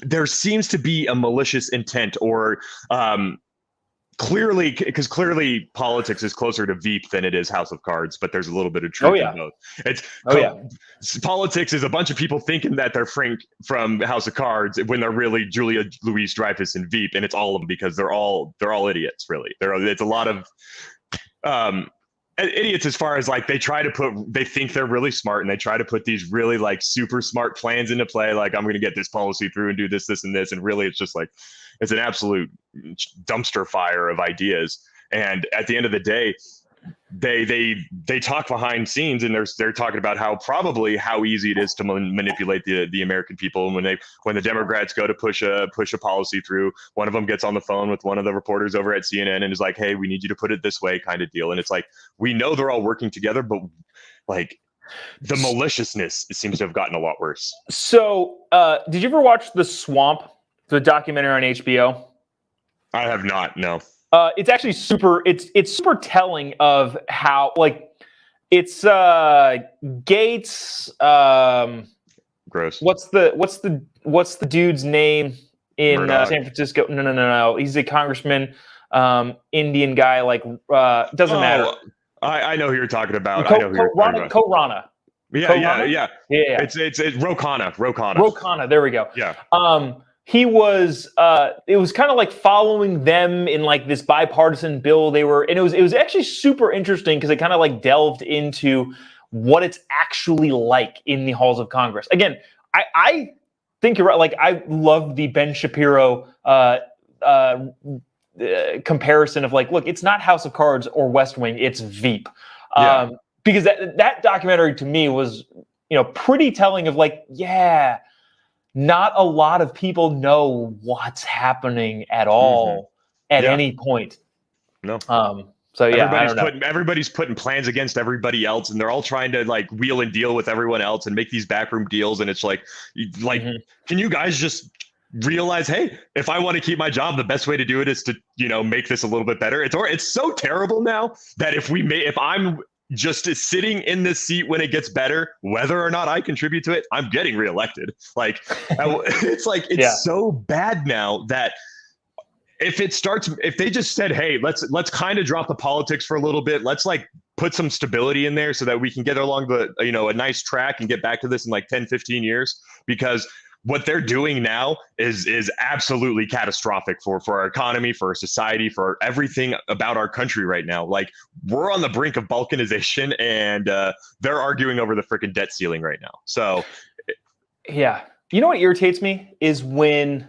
there seems to be a malicious intent, or clearly politics is closer to Veep than it is House of Cards, but there's a little bit of truth in both. Politics is a bunch of people thinking that they're Frank from House of Cards when they're really Julia Louis-Dreyfus and Veep, and it's all of them because they're all idiots. Really, it's a lot of idiots as far as like they think they're really smart, and they try to put these really like super smart plans into play. Like, I'm going to get this policy through and do this, and this, and really it's just like it's an absolute dumpster fire of ideas. And at the end of the day, they talk behind scenes, and they're talking about how easy it is to manipulate the American people. And when the Democrats go to push a policy through, one of them gets on the phone with one of the reporters over at CNN and is like, "Hey, we need you to put it this way," kind of deal. And it's like, we know they're all working together, but like the maliciousness seems to have gotten a lot worse. So, did you ever watch The Swamp, the documentary on HBO? I have not. No. It's actually super. It's super telling of how like it's Gates. Gross. What's the dude's name in San Francisco? No. He's a congressman, Indian guy. Like doesn't matter. I know who you're talking about. Corona. Yeah. It's Ro Khanna. There we go. Yeah. He was it was kind of like following them in like this bipartisan bill it was actually super interesting because it kind of like delved into what it's actually like in the halls of Congress. Again, I think you're right. Like, I love the Ben Shapiro comparison of like, look, it's not House of Cards or West Wing, it's Veep. Yeah. Because that documentary to me was, pretty telling of like, yeah, not a lot of people know what's happening at all at any point. No. So yeah, I don't know. Everybody's putting plans against everybody else, and they're all trying to like wheel and deal with everyone else and make these backroom deals. And it's like, can you guys just realize, hey, if I want to keep my job, the best way to do it is to, make this a little bit better. It's so terrible now that if I'm just sitting in this seat when it gets better, whether or not I contribute to it, I'm getting reelected. Like, it's so bad now that if they just said, hey, let's kind of drop the politics for a little bit, let's like put some stability in there so that we can get along a nice track and get back to this in like 10, 15 years, because what they're doing now is absolutely catastrophic for our economy, for our society, for everything about our country right now. Like, we're on the brink of balkanization, and they're arguing over the freaking debt ceiling right now. So, yeah. You know what irritates me is when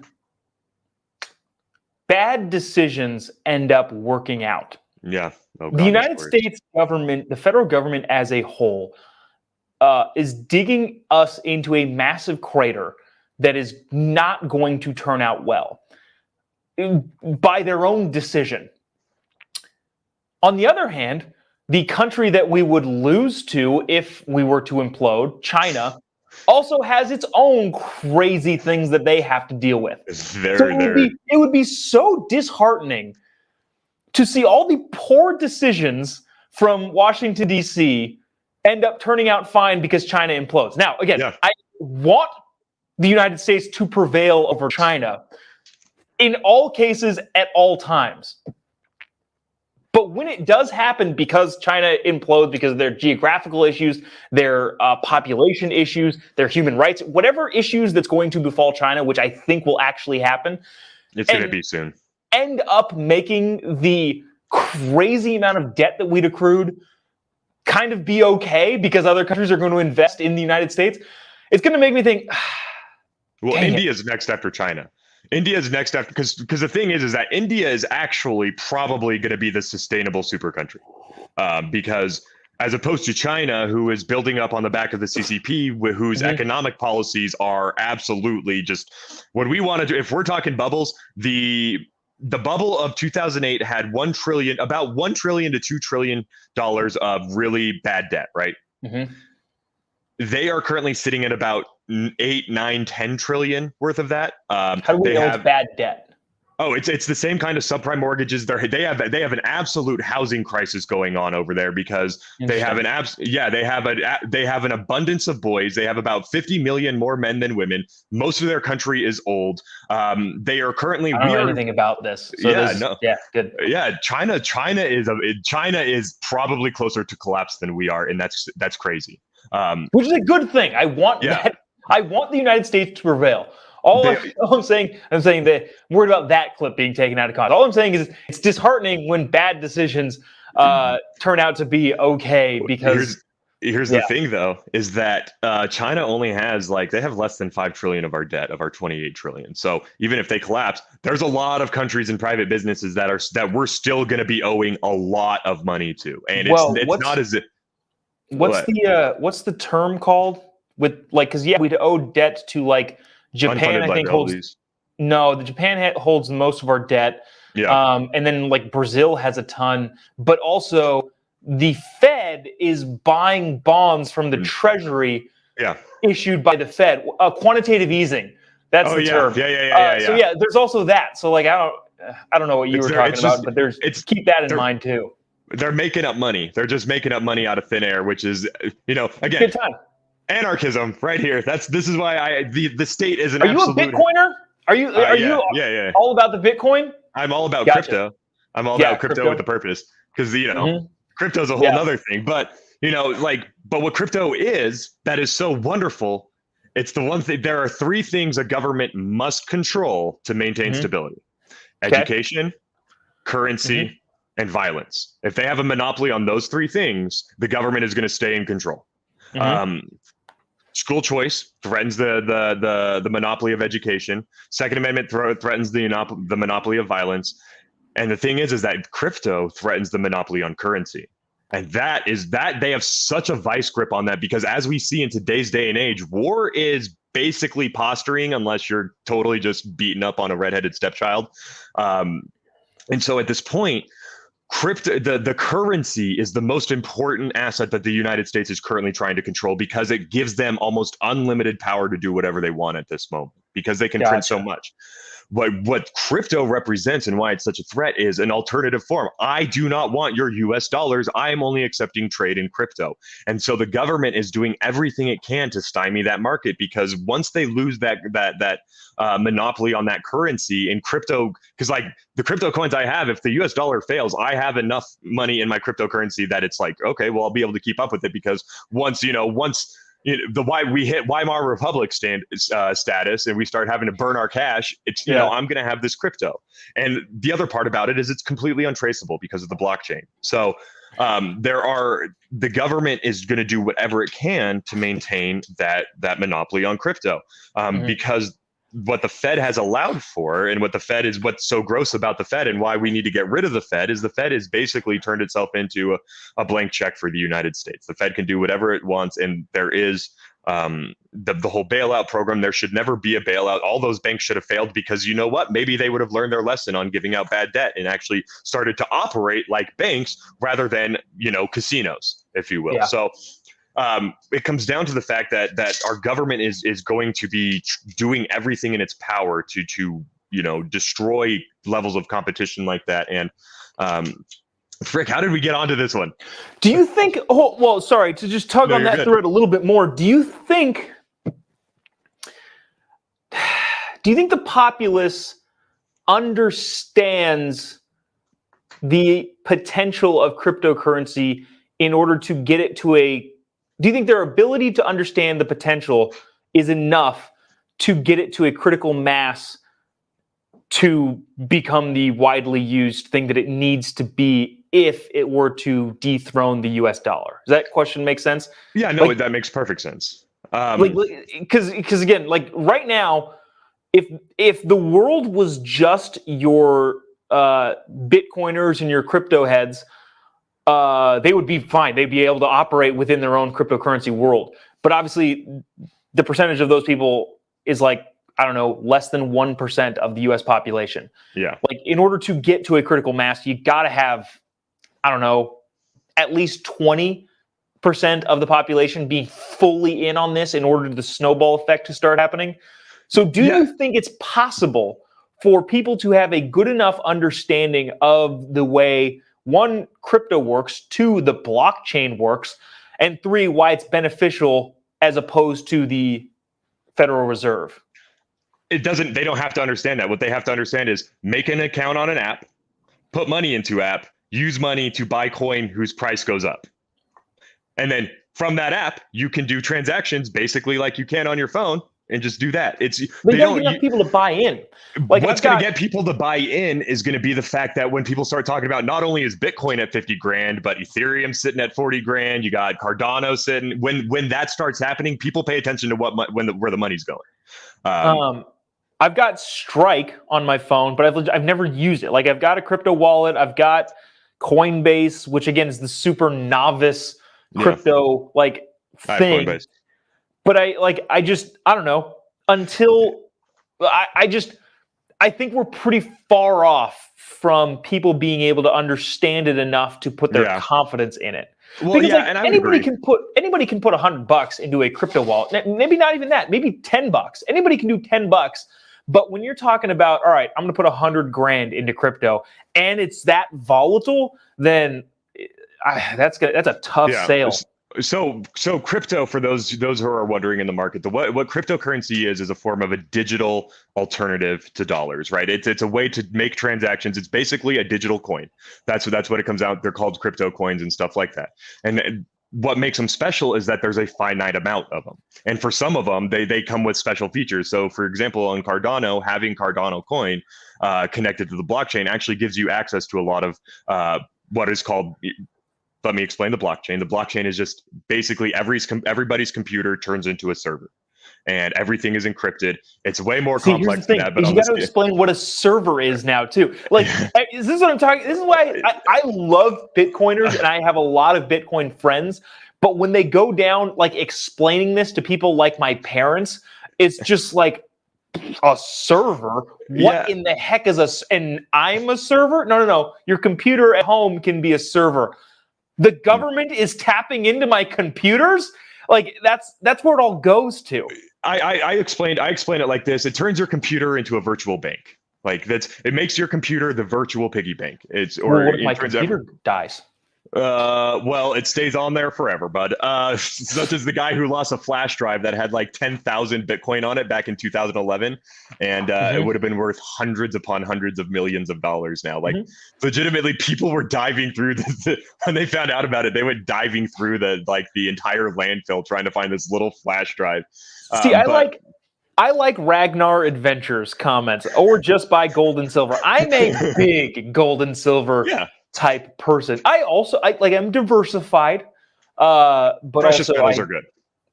bad decisions end up working out. Yeah. Oh, the United States government, the federal government as a whole, is digging us into a massive crater that is not going to turn out well by their own decision. On the other hand, the country that we would lose to if we were to implode, China, also has its own crazy things that they have to deal with. It would be so disheartening to see all the poor decisions from Washington, D.C. end up turning out fine because China implodes. Now, again, I want the United States to prevail over China in all cases at all times. But when it does happen because China implodes because of their geographical issues, their population issues, their human rights, whatever issues that's going to befall China, which I think will actually happen. It's going to be soon. End up making the crazy amount of debt that we'd accrued kind of be okay because other countries are going to invest in the United States. It's going to make me think... Well, India's next after China. India's next after, because the thing is that India is actually probably going to be the sustainable super country, because as opposed to China, who is building up on the back of the CCP, whose economic policies are absolutely just what we want to do. If we're talking bubbles, the bubble of 2008 had about $1 trillion to $2 trillion of really bad debt, right? They are currently sitting at about 8, 9, 10 trillion worth of that. How do we know it's bad debt? Oh, it's the same kind of subprime mortgages. They have an absolute housing crisis going on over there because they have an abundance of boys. They have about 50 million more men than women. Most of their country is old. They are currently. I don't know anything about this. So good. Yeah, China is probably closer to collapse than we are, and that's crazy. Which is a good thing. I want that. I want the United States to prevail. I'm saying that I'm worried about that clip being taken out of context. All I'm saying is it's disheartening when bad decisions turn out to be okay because. Here's the thing, though, is that China only has they have less than 5 trillion of our debt, of our 28 trillion. So even if they collapse, there's a lot of countries and private businesses that we're still going to be owing a lot of money to, and it's not as if. What's the term called with because we'd owe debt to Japan, I think the Japan holds most of our debt. Yeah. And then Brazil has a ton, but also the Fed is buying bonds from the Treasury issued by the Fed. Quantitative easing. That's the term. Yeah. So there's also that. So I don't know what you were talking about, but keep that in mind too. They're making up money. They're just making up money out of thin air, which is, again, good time. Anarchism right here. This is why the state is an. Are you a Bitcoiner? Are you all about the Bitcoin? I'm all about crypto. I'm all about crypto with a purpose because crypto's a whole other thing. But but what crypto is that is so wonderful. It's the one thing. There are 3 things a government must control to maintain stability: education, currency. And violence. If they have a monopoly on those 3 things, the government is going to stay in control. School choice threatens the monopoly of education. Second Amendment threatens the monopoly of violence. And the thing is that crypto threatens the monopoly on currency. And that they have such a vice grip on that, because as we see in today's day and age, war is basically posturing unless you're totally just beaten up on a redheaded stepchild. And so at this point, the currency is the most important asset that the United States is currently trying to control, because it gives them almost unlimited power to do whatever they want at this moment, because they can print so much. What crypto represents and why it's such a threat is an alternative form. I do not want your US dollars. I am only accepting trade in crypto. And so the government is doing everything it can to stymie that market, because once they lose that monopoly on that currency in crypto, because like the crypto coins I have, if the US dollar fails, I have enough money in my cryptocurrency that it's like, okay, well, I'll be able to keep up with it, because once we hit Weimar Republic status and we start having to burn our cash, it's I'm going to have this crypto. And the other part about it is it's completely untraceable because of the blockchain. So the government is going to do whatever it can to maintain that monopoly on crypto, because what the Fed has allowed for, and what's so gross about the Fed and why we need to get rid of the Fed, is the Fed has basically turned itself into a blank check for the United States. The Fed can do whatever it wants, and there is the whole bailout program. There should never be a bailout. All those banks should have failed, because you know what? Maybe they would have learned their lesson on giving out bad debt and actually started to operate like banks rather than casinos, if you will. Yeah. So it comes down to the fact that our government is going to be doing everything in its power to destroy levels of competition like that. And Frick, how did we get onto this one? Do you think? Oh, well, sorry to just tug on that thread a little bit more. Do you think the populace understands the potential of cryptocurrency in order to get it to a? Do you think their ability to understand the potential is enough to get it to a critical mass to become the widely used thing that it needs to be if it were to dethrone the US dollar? Does that question make sense? Yeah, no, that makes perfect sense. Because again, like right now, if the world was just your Bitcoiners and your crypto heads, they would be fine. They'd be able to operate within their own cryptocurrency world. But obviously, the percentage of those people is like, I don't know, less than 1% of the US population. Yeah. Like, in order to get to a critical mass, you got to have, I don't know, at least 20% of the population being fully in on this in order for the snowball effect to start happening. So do you think it's possible for people to have a good enough understanding of the way, one, crypto works, two, the blockchain works, and three, why it's beneficial as opposed to the Federal Reserve? They don't have to understand that. What they have to understand is make an account on an app, put money into app, use money to buy coin whose price goes up. And then from that app, you can do transactions basically like you can on your phone, and just do that. But you don't get enough people to buy in. Like, what's going to get people to buy in is going to be the fact that when people start talking about not only is Bitcoin at 50 grand, but Ethereum sitting at 40 grand, you got Cardano sitting. When that starts happening, people pay attention to where the money's going. I've got Strike on my phone, but I've never used it. Like, I've got a crypto wallet. I've got Coinbase, which again is the super novice crypto thing. Coinbase. But I don't know, until I think we're pretty far off from people being able to understand it enough to put their confidence in it. Well, because and anybody can put $100 into a crypto wallet. Maybe not even that. Maybe $10. Anybody can do $10. But when you're talking about, all right, I'm going to put 100 grand into crypto, and it's that volatile, then that's a tough sale. So crypto, for those who are wondering in the market, what cryptocurrency is a form of a digital alternative to dollars, right? It's a way to make transactions. It's basically a digital coin. That's what it comes out. They're called crypto coins and stuff like that. And what makes them special is that there's a finite amount of them. And for some of them, they come with special features. So for example, on Cardano, having Cardano coin connected to the blockchain actually gives you access to a lot of what is called. Let me explain the blockchain. The blockchain is just basically everybody's computer turns into a server. and everything is encrypted. It's way more See, complex here's the than thing, that. But you got to explain what a server is now too. Like, is this what I'm talking? This is why I love Bitcoiners, and I have a lot of Bitcoin friends. But when they go down, like explaining this to people like my parents, it's just like a server. What in the heck is and I'm a server? No. Your computer at home can be a server. The government is tapping into my computers. Like that's where it all goes to. I explained it like this. It turns your computer into a virtual bank. Like it makes your computer the virtual piggy bank. What if my computer dies? Well, it stays on there forever, bud. Such as the guy who lost a flash drive that had like 10,000 Bitcoin on it back in 2011, and it would have been worth hundreds upon hundreds of millions of dollars now. Like, legitimately, people were diving through when they found out about it. They went diving through the entire landfill trying to find this little flash drive. See, I like Ragnar Adventures comments, or just buy gold and silver. I'm a big gold and silver type person. I'm diversified, but precious metals are good.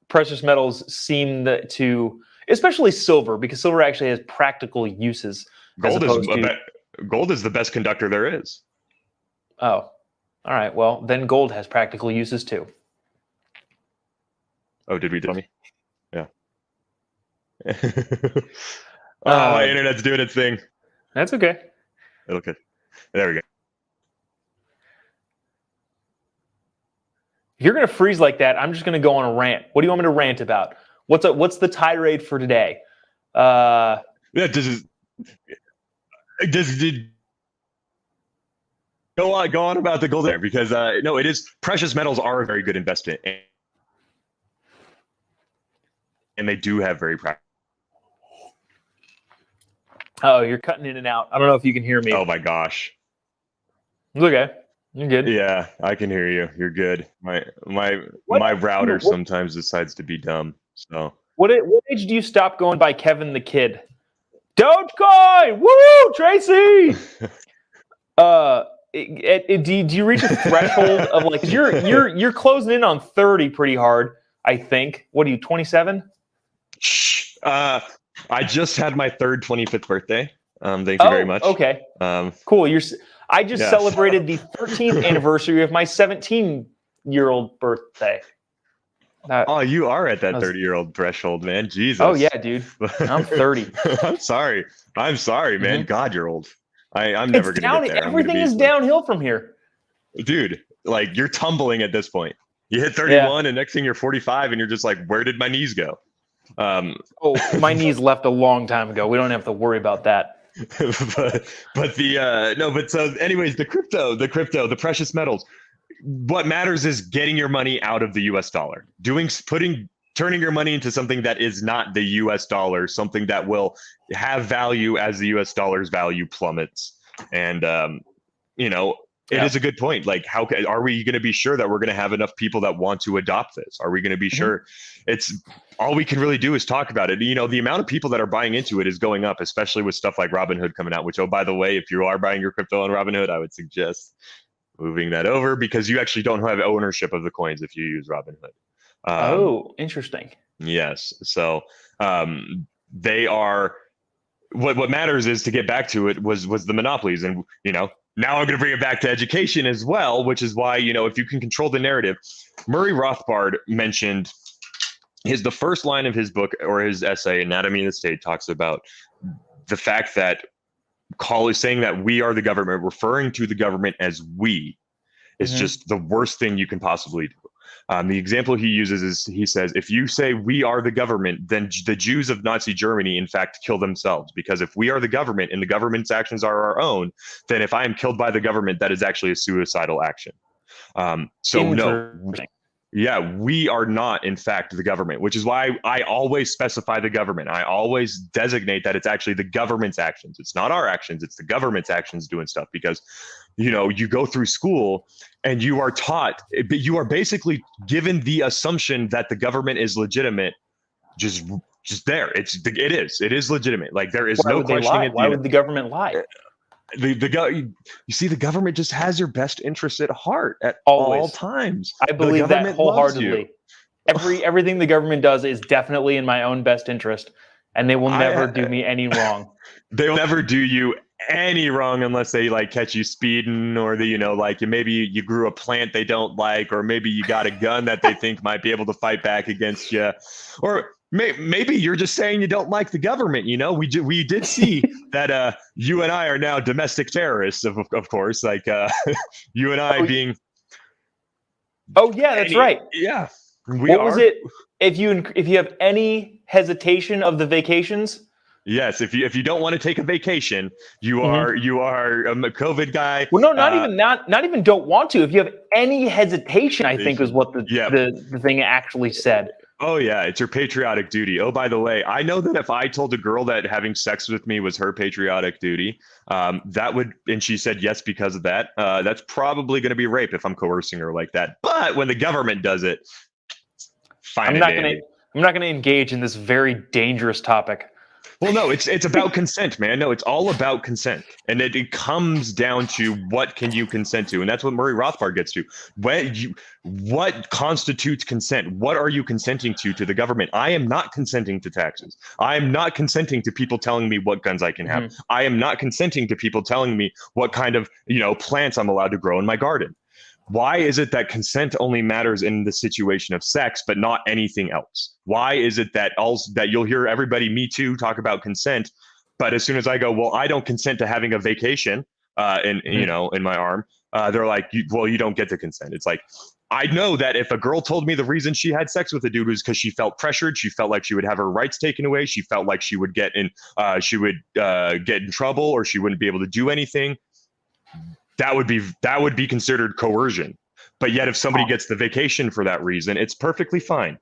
Precious metals seem to, especially silver, because silver actually has practical uses. Gold is the best conductor there is. Oh, all right. Well, then gold has practical uses too. Oh, did we tell me? Yeah. My internet's doing its thing. That's okay. Okay. There we go. If you're going to freeze like that, I'm just going to go on a rant. What do you want me to rant about? What's the tirade for today? Go on about the gold there, because no, it is, precious metals are a very good investment, and they do have very practical. Oh, you're cutting in and out. I don't know if you can hear me. Oh my gosh. It's okay. You're good. Yeah, I can hear you. You're good. My router sometimes decides to be dumb. So what age do you stop going by Kevin the Kid? Dogecoin! Woo, Tracy! Do you reach a threshold of like, 'cause you're closing in on 30 pretty hard, I think. What are you, 27? I just had my 25th birthday. Thank you very much. Okay. Cool. I just celebrated the 13th anniversary of my 17-year-old birthday. You are at that 30-year-old threshold, man. Jesus. Oh yeah, dude. I'm 30. I'm sorry, man. God, you're old. I'm never gonna get there. Everything is downhill from here, dude. Like, you're tumbling at this point. You hit 31, and next thing you're 45, and you're just like, where did my knees go? My knees left a long time ago. We don't have to worry about that. So anyways, the precious metals. What matters is getting your money out of the US dollar, turning your money into something that is not the US dollar, something that will have value as the US dollar's value plummets. And it is a good point. Like, how are we going to be sure that we're going to have enough people that want to adopt this? Are we going to be sure? It's all we can really do is talk about it. The amount of people that are buying into it is going up, especially with stuff like Robinhood coming out, which, oh, by the way, if you are buying your crypto on Robinhood, I would suggest moving that over, because you actually don't have ownership of the coins if you use Robinhood. Interesting. Yes. So they are, what matters is, to get back to it, was the monopolies. And, now I'm going to bring it back to education as well, which is why, if you can control the narrative. Murray Rothbard mentioned the first line of his book, or his essay, Anatomy of the State, talks about the fact that saying that we are the government, referring to the government as we, is just the worst thing you can possibly do. The example he uses is, he says, if you say we are the government, then the Jews of Nazi Germany, in fact, kill themselves. Because if we are the government and the government's actions are our own, then if I am killed by the government, that is actually a suicidal action. We are not, in fact, the government, which is why I always specify the government. I always designate that it's actually the government's actions. It's not our actions. It's the government's actions doing stuff, because, you go through school and you are taught, but you are basically given the assumption that the government is legitimate. Just there. It is legitimate. Like, there is no questioning it. Why would the government lie? You see, the government just has your best interest at heart at all times. I believe that wholeheartedly. Everything the government does is definitely in my own best interest, and they will never do me any wrong. They will never do you any wrong unless they like catch you speeding, or like maybe you grew a plant they don't like, or maybe you got a gun that they think might be able to fight back against you, or maybe you're just saying you don't like the government. We did see that you and I are now domestic terrorists, of course, like you and I being. Oh yeah, that's right. Yeah. What was it? If you have any hesitation of the vacations? Yes, if you don't want to take a vacation, you are a COVID guy. Well, no, not even don't want to. If you have any hesitation, I think is what the thing actually said. Oh yeah, it's your patriotic duty. Oh, by the way, I know that if I told a girl that having sex with me was her patriotic duty, and she said yes because of that, that's probably going to be rape if I'm coercing her like that. But when the government does it, fine. I'm not going to engage in this very dangerous topic. Well, no, it's about consent, man. No, it's all about consent. And it comes down to what can you consent to? And that's what Murray Rothbard gets to. What constitutes consent? What are you consenting to the government? I am not consenting to taxes. I am not consenting to people telling me what guns I can have. I am not consenting to people telling me what kind of, plants I'm allowed to grow in my garden. Why is it that consent only matters in the situation of sex, but not anything else? Why is it that you'll hear everybody, Me Too, talk about consent, but as soon as I go, well, I don't consent to having a vacation in my arm, they're like, you don't get to consent. It's like, I know that if a girl told me the reason she had sex with a dude was because she felt pressured, she felt like she would have her rights taken away, she felt like she would get in trouble, or she wouldn't be able to do anything. That would be considered coercion. But yet if somebody gets the vacation for that reason, it's perfectly fine.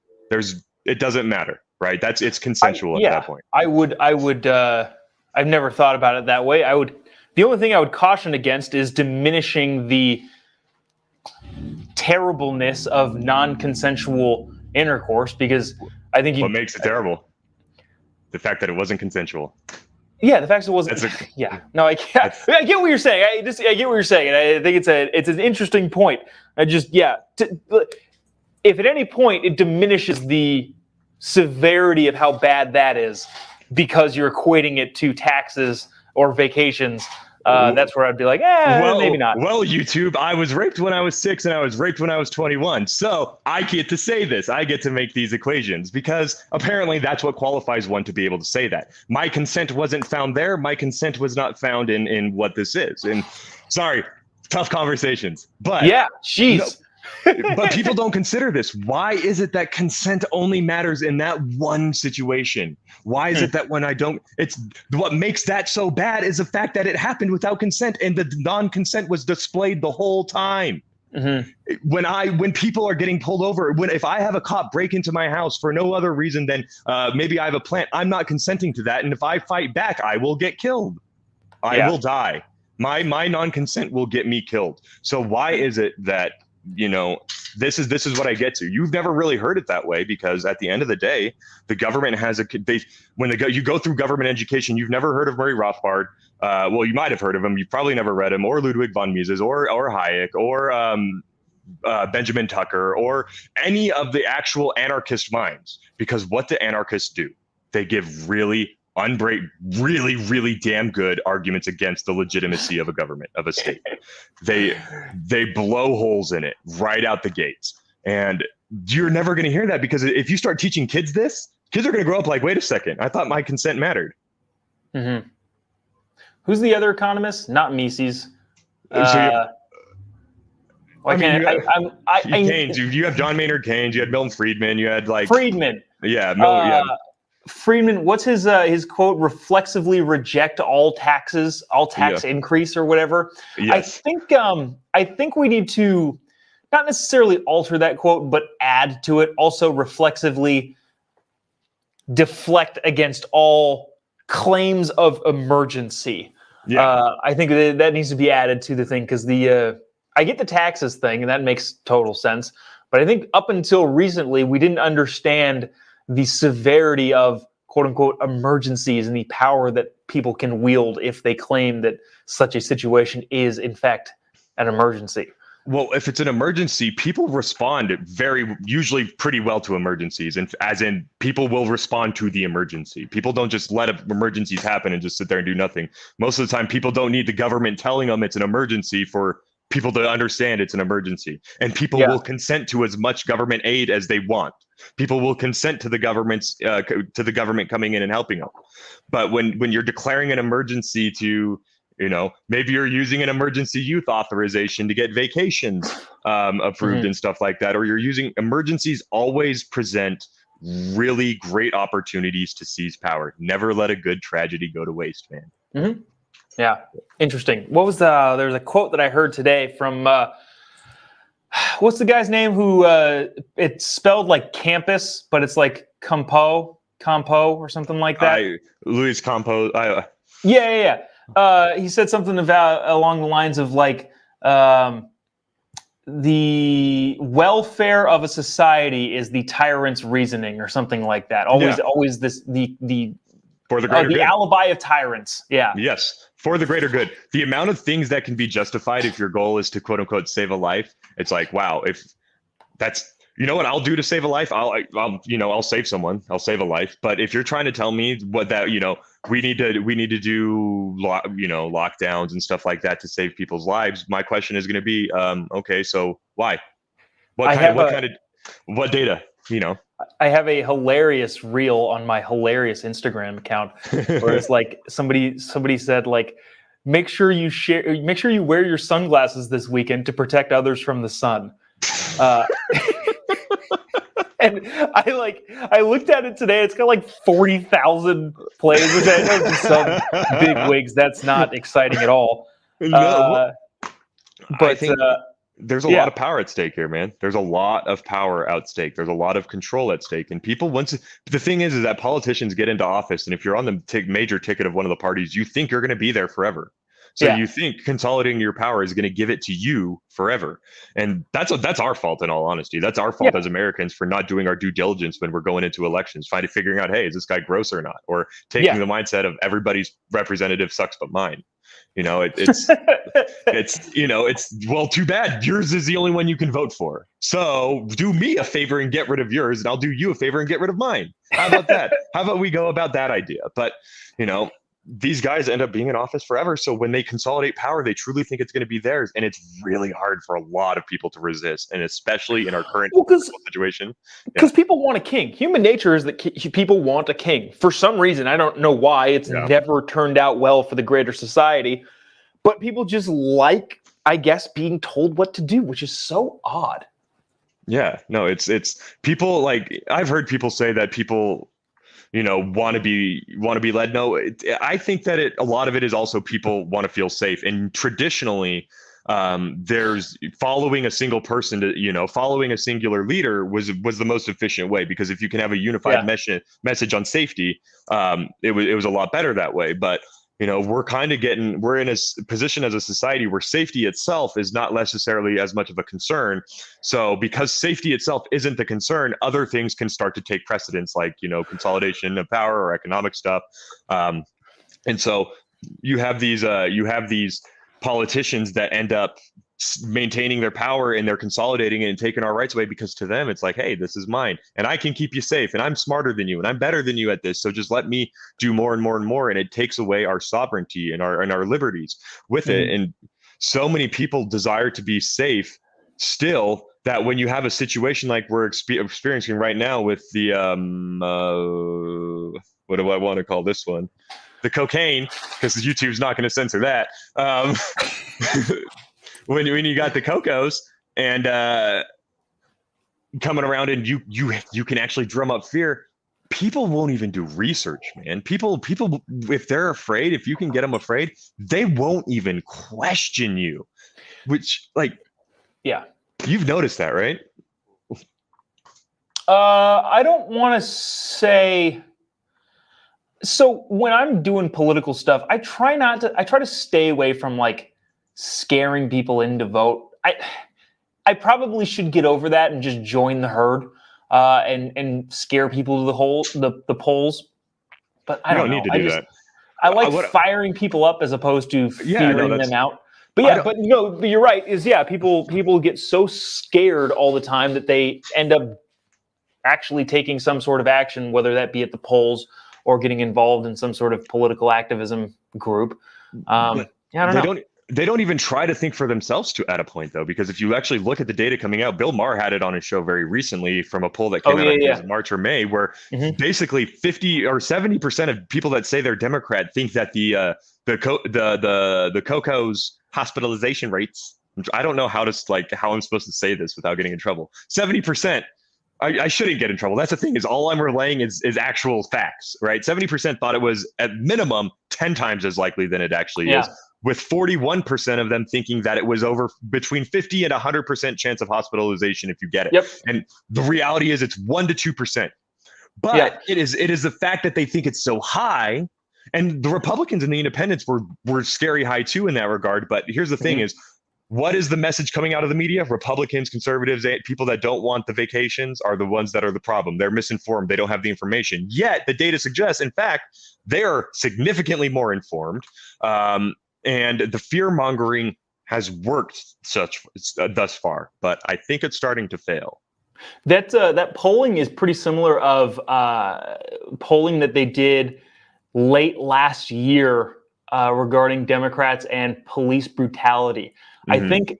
It doesn't matter, right? It's consensual at that point. I've never thought about it that way. The only thing I would caution against is diminishing the terribleness of non-consensual intercourse, because I think what makes it terrible? The fact that it wasn't consensual. Yeah, the fact that it wasn't. No, I get what you're saying. I get what you're saying, and I think it's an interesting point. If at any point it diminishes the severity of how bad that is because you're equating it to taxes or vacations, that's where I'd be like, maybe not. Well, YouTube, I was raped when I was 6 and I was raped when I was 21. So I get to say this. I get to make these equations because apparently that's what qualifies one to be able to say that. My consent wasn't found there. My consent was not found in what this is. And sorry, tough conversations. But yeah, jeez. But people don't consider this. Why is it that consent only matters in that one situation? Why is it that when I don't, it's what makes that so bad is the fact that it happened without consent and the non-consent was displayed the whole time. When people are getting pulled over, if I have a cop break into my house for no other reason than maybe I have a plant, I'm not consenting to that. And if I fight back, I will get killed. I will die. My non-consent will get me killed. So why is it that this is what I get to? You've never really heard it that way because at the end of the day, the government has you go through government education. You've never heard of Murray Rothbard. Well, you might have heard of him. You've probably never read him, or Ludwig von Mises, or Hayek, or Benjamin Tucker, or any of the actual anarchist minds. Because what do anarchists do? They give really damn good arguments against the legitimacy of a government, of a state. They blow holes in it right out the gates. And you're never going to hear that because if you start teaching kids this, kids are going to grow up like, wait a second, I thought my consent mattered. Who's the other economist? Not Mises. Keynes. You have John Maynard Keynes. You had Milton Friedman. You had Friedman. Yeah. Friedman, what's his quote? Reflexively reject all taxes, all tax increase or whatever. Yes. I think we need to not necessarily alter that quote, but add to it. Also, reflexively deflect against all claims of emergency. I think that needs to be added to the thing because I get the taxes thing, and that makes total sense. But I think up until recently, we didn't understand the severity of quote unquote emergencies and the power that people can wield if they claim that such a situation is in fact an emergency. Well, if it's an emergency, people respond usually pretty well to emergencies, and as in people will respond to the emergency. People don't just let emergencies happen and just sit there and do nothing. Most of the time, people don't need the government telling them it's an emergency for people to understand it's an emergency, and people will consent to as much government aid as they want. People will consent to the government coming in and helping them. But when you're declaring an emergency to, maybe you're using an emergency youth authorization to get vacations approved and stuff like that, or you're using emergencies always present really great opportunities to seize power. Never let a good tragedy go to waste, man. Mm-hmm. Yeah. Interesting. What was there's a quote that I heard today from, what's the guy's name who, it's spelled like campus, but it's like Compo or something like that. Luis Compo. Yeah. He said something along the lines of like, the welfare of a society is the tyrant's reasoning, or something like that. Always this for the greater good. Alibi of tyrants. Yeah. Yes, for the greater good. The amount of things that can be justified if your goal is to quote unquote save a life. It's like, wow, if that's, what I'll do to save a life, I'll save someone. I'll save a life. But if you're trying to tell me what that, we need to do, lockdowns and stuff like that to save people's lives, my question is going to be, okay, so why? What data? I have a hilarious reel on my hilarious Instagram account where it's like somebody said, like, make sure you wear your sunglasses this weekend to protect others from the sun. And I looked at it today. It's got like 40,000 plays, which I know to some big wigs that's not exciting at all. But I think there's a lot of power at stake here, man. There's a lot of power at stake. There's a lot of control at stake. And the thing is that politicians get into office, and if you're on the major ticket of one of the parties, you think you're going to be there forever. So you think consolidating your power is going to give it to you forever. And that's our fault, in all honesty. That's our fault as Americans for not doing our due diligence when we're going into elections, figuring out, hey, is this guy gross or not? Or taking the mindset of everybody's representative sucks but mine. It's well, too bad. Yours is the only one you can vote for. So do me a favor and get rid of yours, and I'll do you a favor and get rid of mine. How about that? How about we go about that idea? But, these guys end up being in office forever. So when they consolidate power, they truly think it's going to be theirs. And it's really hard for a lot of people to resist. And especially in our current situation. Because people want a king. Human nature is that people want a king. For some reason, I don't know why. It's never turned out well for the greater society. But people just like, I guess, being told what to do, which is so odd. Yeah, no, it's people, like, I've heard people say that people, want to be led. No, I think that a lot of it is also people want to feel safe. And traditionally, there's following a single person following a singular leader was the most efficient way, because if you can have a unified message on safety, it was a lot better that way. But we're in a position as a society where safety itself is not necessarily as much of a concern. So because safety itself isn't the concern, other things can start to take precedence, like, consolidation of power or economic stuff. And so you have these politicians that end up maintaining their power, and they're consolidating it and taking our rights away, because to them it's like, hey, this is mine and I can keep you safe, and I'm smarter than you and I'm better than you at this, so just let me do more and more and more. And it takes away our sovereignty and our liberties with it. And so many people desire to be safe still, that when you have a situation like we're experiencing right now with the what do I want to call this one, the cocaine, because YouTube's not going to censor that. When you got the Cocos and coming around, and you can actually drum up fear, people won't even do research, man. People, if they're afraid, if you can get them afraid, they won't even question you. Which, like, you've noticed that, right? I don't want to say. So when I'm doing political stuff, I try to stay away from, like, scaring people into vote. I probably should get over that and just join the herd and scare people to the polls. But I don't need to do that. I like firing people up as opposed to fearing them out. But yeah, but you're right. People get so scared all the time that they end up actually taking some sort of action, whether that be at the polls or getting involved in some sort of political activism group. I don't know. They don't even try to think for themselves at a point, though, because if you actually look at the data coming out, Bill Maher had it on his show very recently from a poll that came out in March or May, where basically 50 or 70% of people that say they're Democrat think that the COCO's hospitalization rates. I don't know how I'm supposed to say this without getting in trouble. 70%. I shouldn't get in trouble. That's the thing, is all I'm relaying is actual facts, right? 70% thought it was at minimum 10 times as likely than it actually is, with 41% of them thinking that it was over between 50 and 100% chance of hospitalization if you get it. Yep. And the reality is it's 1 to 2%. But it is the fact that they think it's so high. And the Republicans and the independents were scary high too in that regard. But here's the thing is, what is the message coming out of the media? Republicans, conservatives, people that don't want the vacations are the ones that are the problem. They're misinformed. They don't have the information. Yet the data suggests, in fact, they're significantly more informed. And the fear mongering has worked thus far, but I think it's starting to fail. That polling is pretty similar of polling that they did late last year regarding Democrats and police brutality. I think it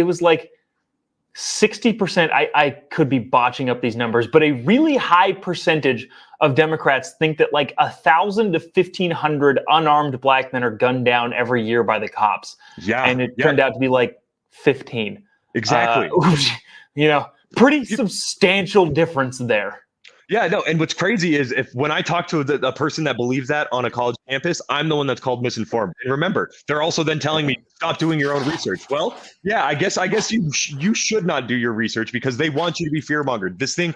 was like 60%. I could be botching up these numbers, but a really high percentage of Democrats think that like 1,000 to 1,500 unarmed black men are gunned down every year by the cops. Yeah, and it turned out to be like 15. Exactly. Pretty substantial difference there. Yeah, no, and what's crazy is when I talk to a person that believes that on a college campus, I'm the one that's called misinformed. And remember, they're also then telling me, stop doing your own research. Well, yeah, I guess you should not do your research because they want you to be fear-mongered. This thing,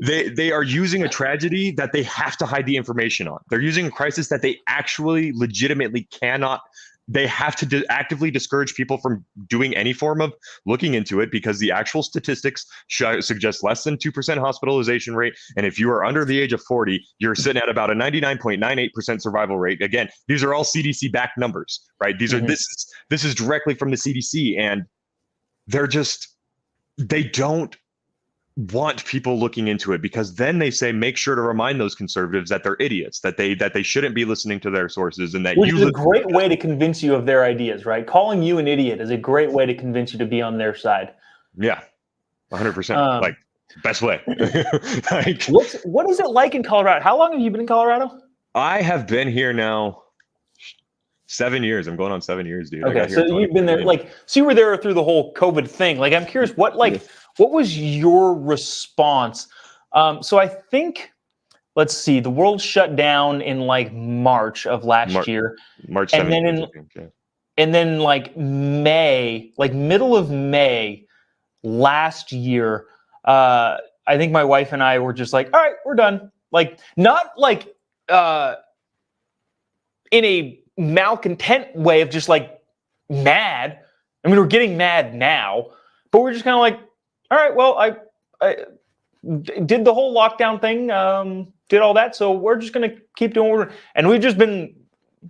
they are using a tragedy that they have to hide the information on. They're using a crisis that they actually legitimately cannot. They have to actively discourage people from doing any form of looking into it because the actual statistics suggest less than 2% hospitalization rate. And if you are under the age of 40, you're sitting at about a 99.98% survival rate. Again, these are all CDC backed numbers, right? These are this is directly from the CDC, and they don't want people looking into it because then they say make sure to remind those conservatives that they're idiots, that they shouldn't be listening to their sources, and that which is a great way to convince you of their ideas, right? Calling you an idiot is a great way to convince you to be on their side. Yeah, 100%. Like best way. What is it like in Colorado? How long have you been in Colorado? I have been here now 7 years. I'm going on 7 years, dude. Okay, so you've been there, so you were there through the whole COVID thing. Like, I'm curious, what was your response? So I think, let's see, the world shut down in like March of last year. March 17th, and then like May, like middle of May last year, I think my wife and I were just like, all right, we're done. Like, not like in a malcontent way of just like mad. I mean, we're getting mad now, but we're just kind of like, all right, well, I did the whole lockdown thing, did all that, so we're just going to keep doing what and we've just been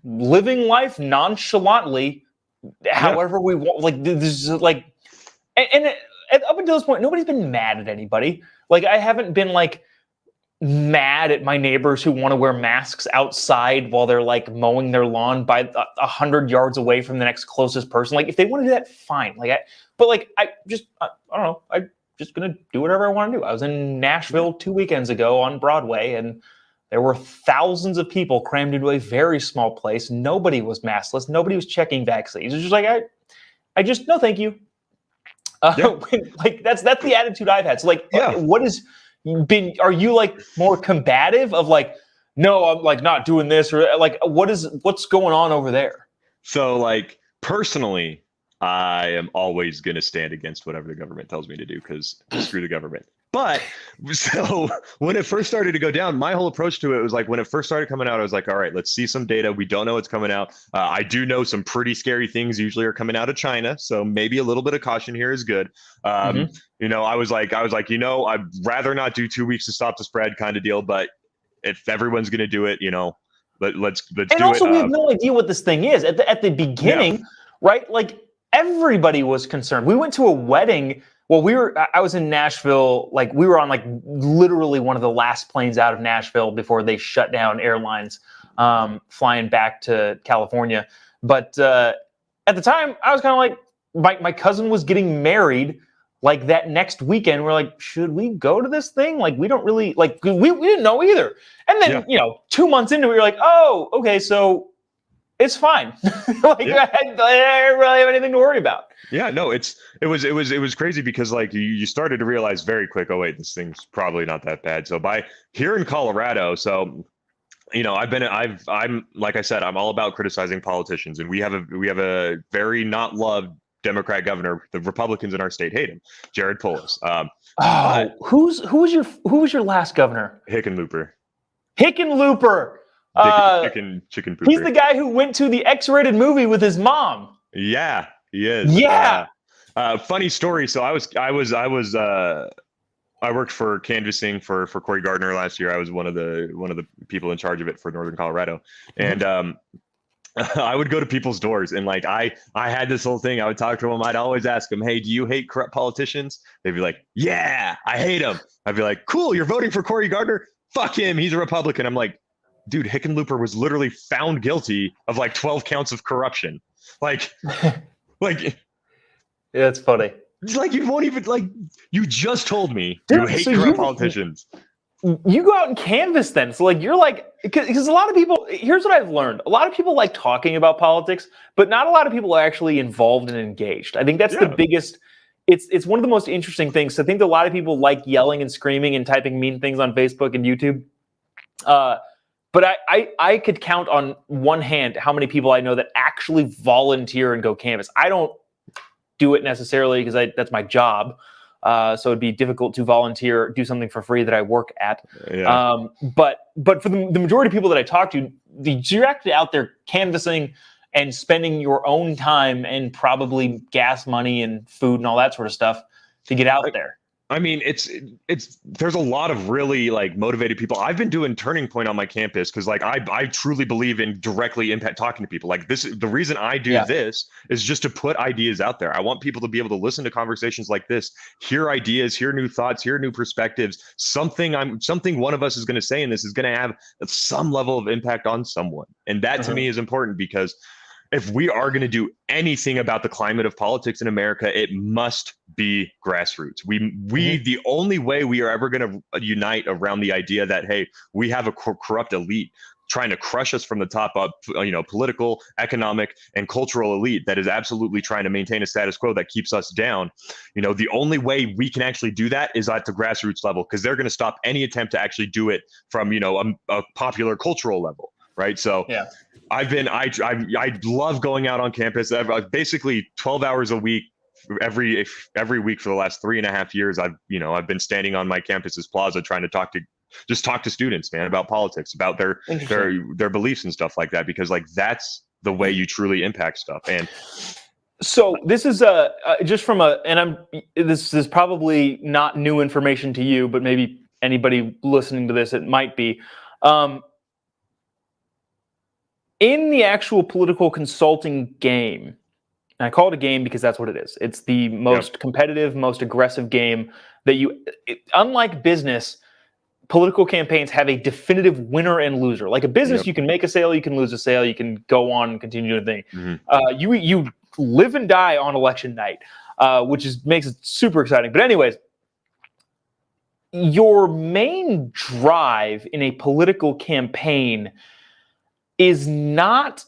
living life nonchalantly, however we want. Like, this is like, and up until this point, nobody's been mad at anybody. Like, I haven't been like mad at my neighbors who want to wear masks outside while they're like mowing their lawn by 100 yards away from the next closest person. Like, if they want to do that, fine. I don't know. I'm just going to do whatever I want to do. I was in Nashville 2 weekends ago on Broadway, and there were thousands of people crammed into a very small place. Nobody was maskless. Nobody was checking vaccines. It was just like, I just, no, thank you. Like, that's the attitude I've had. So like, what is are you like more combative of like, no, I'm like not doing this, or like, what's going on over there? So like, personally, I am always going to stand against whatever the government tells me to do because screw the government. But so when it first started to go down, my whole approach to it was like, when it first started coming out, I was like, all right, let's see some data. We don't know what's coming out. I do know some pretty scary things usually are coming out of China. So maybe a little bit of caution here is good. I was like, I'd rather not do 2 weeks to stop the spread kind of deal. But if everyone's going to do it, let's do it. And also, we have no idea what this thing is at the beginning, right? Like everybody was concerned. We went to a wedding. Well, I was in Nashville. Like we were on like literally one of the last planes out of Nashville before they shut down airlines, flying back to California. But at the time, I was kind of like, my cousin was getting married like that next weekend. We're like, should we go to this thing? Like, we don't really like, we didn't know either. And then, 2 months into it, you're like, oh, okay, so it's fine. I didn't really have anything to worry about. Yeah, no, it was crazy because like you started to realize very quick, oh wait, this thing's probably not that bad. So by here in Colorado, so I'm like I said, I'm all about criticizing politicians, and we have a very not loved Democrat governor. The Republicans in our state hate him, Jared Polis. Who was your last governor? Hickenlooper. Chicken pooper. He's the guy who went to the X-rated movie with his mom. Yeah, he is. Yeah. Funny story. So I worked for canvassing for Cory Gardner last year. I was one of the people in charge of it for Northern Colorado, and I would go to people's doors and like I had this whole thing. I would talk to them. I'd always ask them, "Hey, do you hate corrupt politicians?" They'd be like, "Yeah, I hate them." I'd be like, "Cool, you're voting for Cory Gardner? Fuck him, he's a Republican." I'm like, dude, Hickenlooper was literally found guilty of like 12 counts of corruption. Like, yeah, it's funny. Like you won't even like. You just told me you hate corrupt politicians. You go out and canvass then. So like you're like, because a lot of people, here's what I've learned. A lot of people like talking about politics, but not a lot of people are actually involved and engaged. I think that's the biggest, it's one of the most interesting things. I think that a lot of people like yelling and screaming and typing mean things on Facebook and YouTube. But I could count on one hand how many people I know that actually volunteer and go canvass. I don't do it necessarily because that's my job. So it'd be difficult to volunteer, do something for free that I work at. Yeah. But for the majority of people that I talk to, you're actually out there canvassing and spending your own time and probably gas money and food and all that sort of stuff to get out there. I mean, there's a lot of really like motivated people. I've been doing Turning Point on my campus because like I truly believe in directly talking to people. Like the reason I do this is just to put ideas out there. I want people to be able to listen to conversations like this, hear ideas, hear new thoughts, hear new perspectives. Something one of us is going to say in this is going to have some level of impact on someone. And that to me is important because if we are going to do anything about the climate of politics in America, it must be grassroots. The only way we are ever going to unite around the idea that, hey, we have a corrupt elite trying to crush us from the top up, political, economic, and cultural elite that is absolutely trying to maintain a status quo that keeps us down. The only way we can actually do that is at the grassroots level, because they're going to stop any attempt to actually do it from, a popular cultural level. Right. So I love going out on campus. Basically 12 hours a week, every week for the last 3.5 years. I've been standing on my campus's plaza trying to talk to students, man, about politics, about their beliefs and stuff like that, because like that's the way you truly impact stuff. And so this is just from this is probably not new information to you, but maybe anybody listening to this, it might be. In the actual political consulting game, and I call it a game because that's what it is. It's the most competitive, most aggressive game that unlike business, political campaigns have a definitive winner and loser. Like a business, you can make a sale, you can lose a sale, you can go on and continue doing a thing. You live and die on election night, which makes it super exciting. But anyways, your main drive in a political campaign is not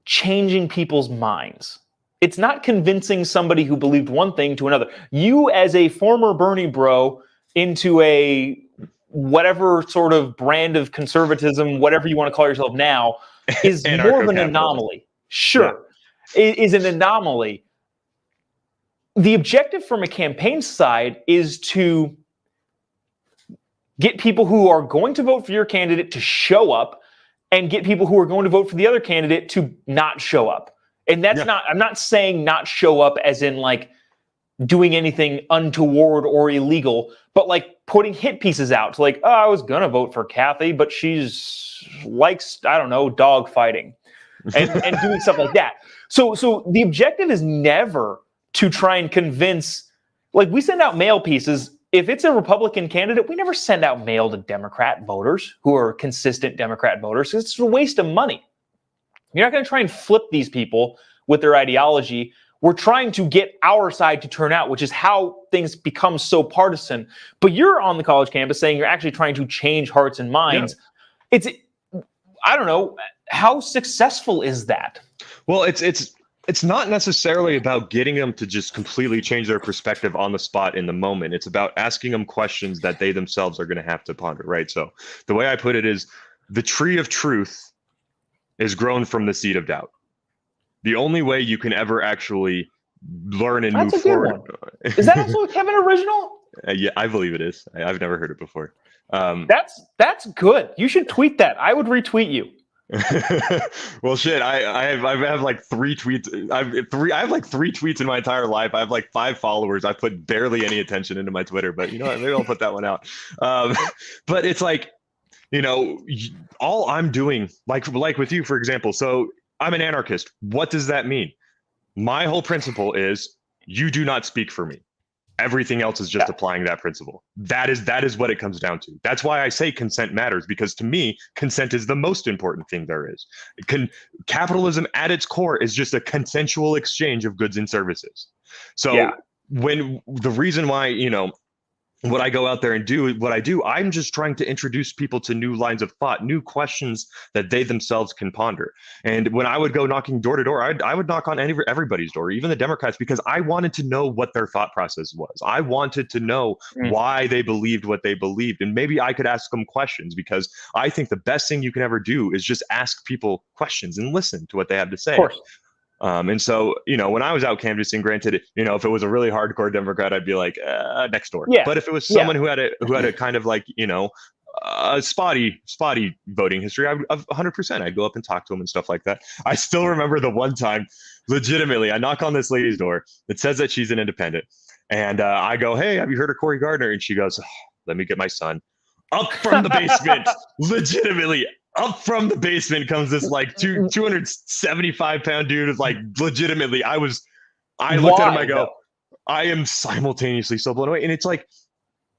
changing people's minds. It's not convincing somebody who believed one thing to another. You, as a former Bernie bro, into a whatever sort of brand of conservatism, whatever you want to call yourself now, is more of an anomaly. Sure, is an anomaly. The objective from a campaign side is to get people who are going to vote for your candidate to show up, and get people who are going to vote for the other candidate to not show up. And that's I'm not saying not show up as in like doing anything untoward or illegal, but like putting hit pieces out to like, oh, I was gonna vote for Kathy, but she's likes, I don't know, dog fighting, and doing stuff like that. So the objective is never to try and convince. Like, we send out mail pieces. If it's a Republican candidate, we never send out mail to Democrat voters who are consistent Democrat voters. It's a waste of money. You're not going to try and flip these people with their ideology. We're trying to get our side to turn out, which is how things become so partisan. But you're on the college campus saying you're actually trying to change hearts and minds. Yeah. I don't know, how successful is that? Well, it's not necessarily about getting them to just completely change their perspective on the spot in the moment. It's about asking them questions that they themselves are going to have to ponder, right? So the way I put it is, the tree of truth is grown from the seed of doubt. The only way you can ever actually learn and move forward. Is that also a Kevin original? Yeah, I believe it is. I've never heard it before. That's good. You should tweet that. I would retweet you. Well, shit. I have like 3 tweets. I have like 3 tweets in my entire life. I have like 5 followers. I put barely any attention into my Twitter, but you know what? Maybe I'll put that one out. But it's like, you know, all I'm doing, like with you, for example. So I'm an anarchist. What does that mean? My whole principle is, you do not speak for me. Everything else is just applying that principle. That is what it comes down to. That's why I say consent matters, because to me, consent is the most important thing there is. Capitalism at its core is just a consensual exchange of goods and services. So when the reason why, you know, what I go out there and do what I do, I'm just trying to introduce people to new lines of thought, new questions that they themselves can ponder. And when I would go knocking door to door, I would knock on everybody's door, even the Democrats, because I wanted to know what their thought process was. I wanted to know why they believed what they believed. And maybe I could ask them questions, because I think the best thing you can ever do is just ask people questions and listen to what they have to say. Of course. And so, you know, when I was out canvassing, granted, you know, if it was a really hardcore Democrat, I'd be like, next door. Yeah. But if it was someone who had a kind of like, you know, spotty voting history, I would 100%. I'd go up and talk to them and stuff like that. I still remember the one time, legitimately, I knock on this lady's door. It says that she's an independent. And I go, hey, have you heard of Cory Gardner? And she goes, let me get my son. Up from the basement, legitimately. Up from the basement comes this like 275-pound dude. Is like, legitimately, I looked at him, I go, I am simultaneously so blown away. And it's like,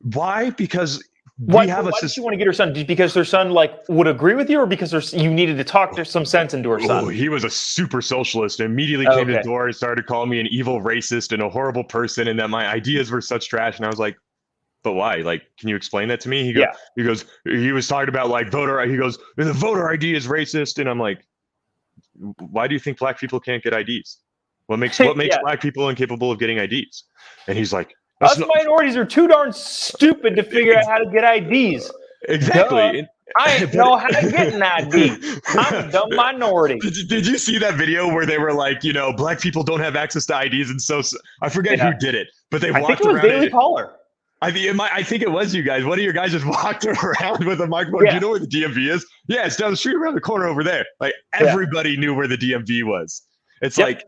why? Because why did she want to get her son? Because her son like would agree with you, or because you needed to talk some sense into her son? He was a super socialist and immediately came to the door and started calling me an evil racist and a horrible person, and that my ideas were such trash. And I was like, but why? Like, can you explain that to me? He goes, he was talking about like he goes, the voter ID is racist. And I'm like, why do you think black people can't get IDs? What makes black people incapable of getting IDs? And he's like, us minorities are too darn stupid to figure out how to get IDs. Exactly. I ain't know how to get an ID. I'm a dumb minority. Did you see that video where they were like, you know, black people don't have access to IDs, and so I forget who did it, but they walked around. I think it was Daily Caller. I think it was you guys. One of your guys just walked around with a microphone. Do you know where the DMV is? Yeah, it's down the street around the corner over there. Like, everybody knew where the DMV was. It's like,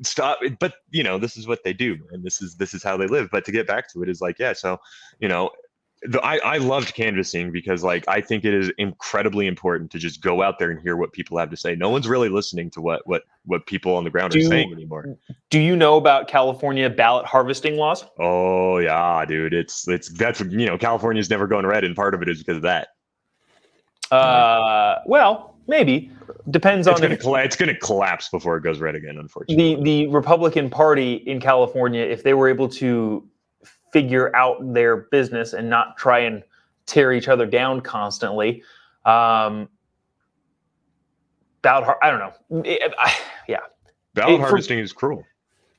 stop. But, you know, this is what they do, and this is how they live. But to get back to it is like, so, you know, I loved canvassing because, like, I think it is incredibly important to just go out there and hear what people have to say. No one's really listening to what people on the ground are saying anymore. Do you know about California ballot harvesting laws? Oh yeah, dude. That's, you know, California's never going red, and part of it is because of that. Well, maybe. Depends on it's going to collapse before it goes red again, unfortunately. The Republican Party in California, if they were able to figure out their business and not try and tear each other down constantly. I don't know. Ballot harvesting is cruel.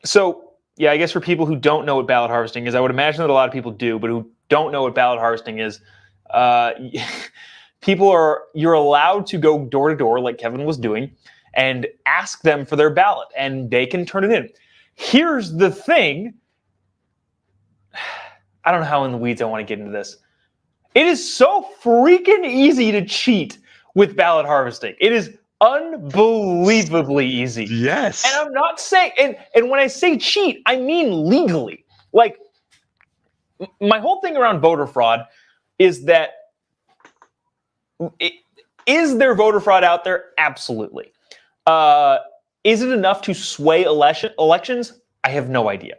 So, yeah, I guess for people who don't know what ballot harvesting is, I would imagine that a lot of people do, but who don't know what ballot harvesting is, you're allowed to go door to door like Kevin was doing and ask them for their ballot, and they can turn it in. Here's the thing. I don't know how in the weeds I want to get into this. It is so freaking easy to cheat with ballot harvesting. It is unbelievably easy. Yes. And I'm not saying, and when I say cheat, I mean legally. Like, my whole thing around voter fraud is that is there voter fraud out there? Absolutely. Is it enough to sway elections? I have no idea.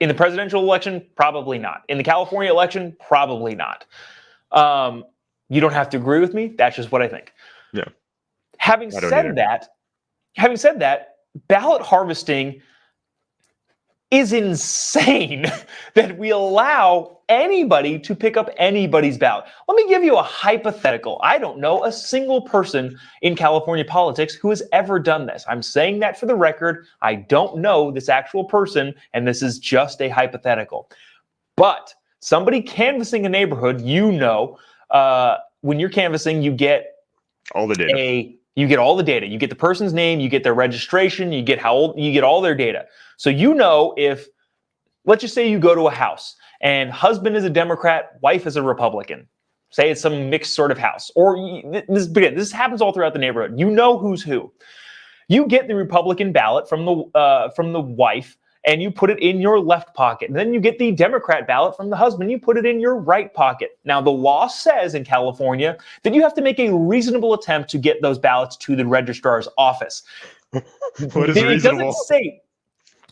In the presidential election, probably not. In the California election, probably not. You don't have to agree with me. That's just what I think. Yeah. Having said that, ballot harvesting is insane that we allow anybody to pick up anybody's ballot. Let me give you a hypothetical. I don't know a single person in California politics who has ever done this. I'm saying that for the record. I don't know this actual person, and this is just a hypothetical. But somebody canvassing a neighborhood, when you're canvassing, you get all the data. You get all the data. You get the person's name, you get their registration, you get how old, you get all their data. So if, let's just say you go to a house and husband is a Democrat, wife is a Republican. Say it's some mixed sort of house. Or this happens all throughout the neighborhood. You know who's who. You get the Republican ballot from the wife, and you put it in your left pocket. And then you get the Democrat ballot from the husband, you put it in your right pocket. Now, the law says in California that you have to make a reasonable attempt to get those ballots to the registrar's office. What is reasonable? It doesn't say.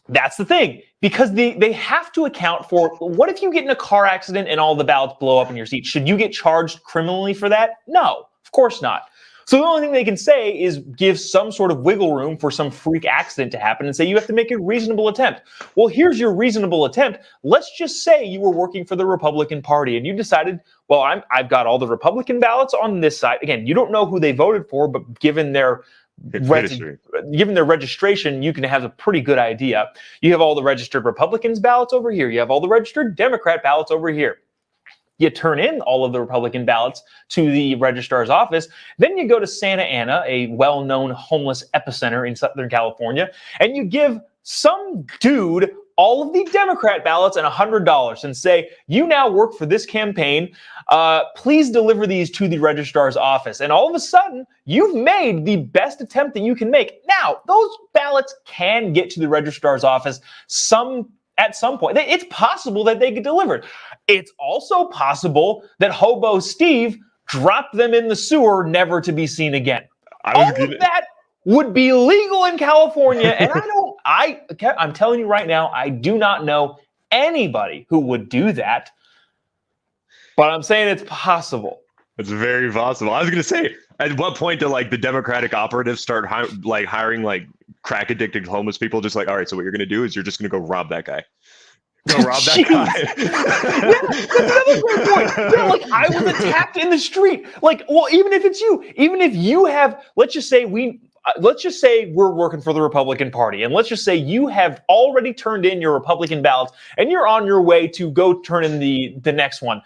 That's the thing, because they have to account for, what if you get in a car accident and all the ballots blow up in your seat? Should you get charged criminally for that? No, of course not. So the only thing they can say is give some sort of wiggle room for some freak accident to happen and say you have to make a reasonable attempt. Well, here's your reasonable attempt. Let's just say you were working for the Republican Party and you decided, well, I've got all the Republican ballots on this side. Again, you don't know who they voted for, but given their registration, you can have a pretty good idea. You have all the registered Republicans ballots over here. You have all the registered Democrat ballots over here. You turn in all of the Republican ballots to the registrar's office. Then you go to Santa Ana, a well-known homeless epicenter in Southern California, and you give some dude all of the Democrat ballots and $100 and say, you now work for this campaign. Please deliver these to the registrar's office. And all of a sudden, you've made the best attempt that you can make. Now, those ballots can get to the registrar's office at some point. It's possible that they get delivered. It's also possible that Hobo Steve dropped them in the sewer, never to be seen again. All of that would be legal in California, and I'm telling you right now, I do not know anybody who would do that, but I'm saying it's possible. It's very possible. I was going to say, at what point do the Democratic operatives start hiring crack addicted homeless people? Just all right, so what you're going to do is you're just going to go rob that guy. Go rob that guy. That's another great point. Yeah, I was attacked in the street. Even if it's you, even if you have, let's just say we're working for the Republican Party, and let's just say you have already turned in your Republican ballots, and you're on your way to go turn in the next one.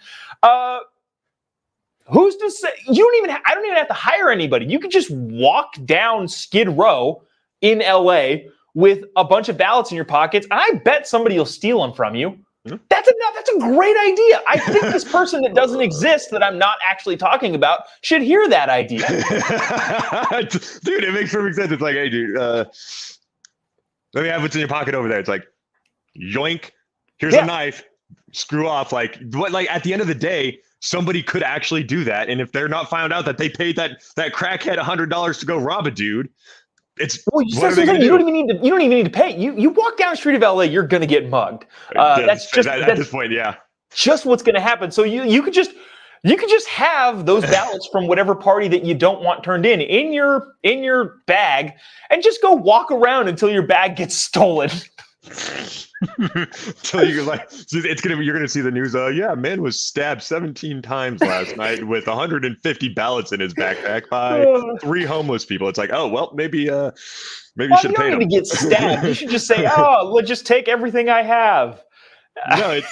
Who's to say I don't even have to hire anybody. You could just walk down Skid Row in LA with a bunch of ballots in your pockets, and I bet somebody will steal them from you. That's a great idea. I think this person that doesn't exist, that I'm not actually talking about, should hear that idea. Dude, it makes perfect sense. It's hey, dude, let me have what's in your pocket over there. It's yoink, here's a knife, screw off. At the end of the day, somebody could actually do that, and if they're not found out that they paid that crackhead $100 to go rob a dude, you don't even need to pay. You walk down the street of LA, you're gonna get mugged. That's just at this point, yeah. Just what's gonna happen. So you could just have those ballots from whatever party that you don't want turned in your bag, and just go walk around until your bag gets stolen. So you're gonna see the news. Yeah, man was stabbed 17 times last night with 150 ballots in his backpack by 3 homeless people. It's oh well, maybe you should pay him. You don't need to get stabbed. You should just say, let's just take everything I have. But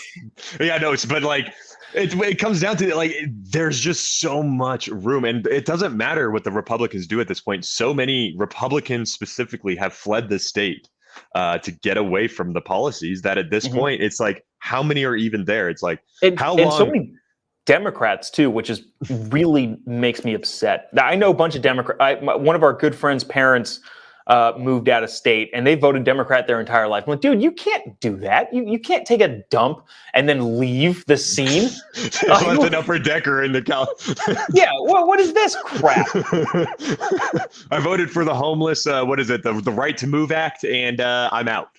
it comes down to there's just so much room, and it doesn't matter what the Republicans do at this point. So many Republicans specifically have fled the state to get away from the policies that at this point, it's how many are even there? It's how long? And so many Democrats too, which is really makes me upset. I know a bunch of Democrats. One of our good friends' parents moved out of state, and they voted Democrat their entire life. I'm like, dude, you can't do that. You can't take a dump and then leave the scene. Left an upper decker in the Yeah, what is this crap? I voted for the homeless. What is it? The Right to Move Act, and I'm out.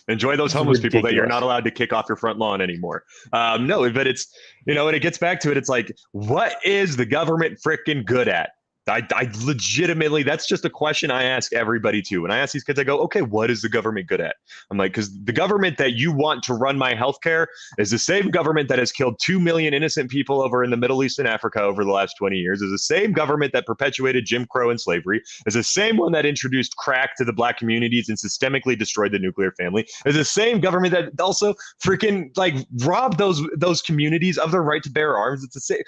Enjoy those homeless people that you're not allowed to kick off your front lawn anymore. No, but it's, when it gets back to it, it's like, what is the government freaking good at? I legitimately, that's just a question I ask everybody too. When I ask these kids, I go, okay, what is the government good at? I'm like, because the government that you want to run my healthcare is the same government that has killed 2 million innocent people over in the Middle East and Africa over the last 20 years, is the same government that perpetuated Jim Crow and slavery, is the same one that introduced crack to the black communities and systemically destroyed the nuclear family, is the same government that also freaking robbed those communities of their right to bear arms. It's the same.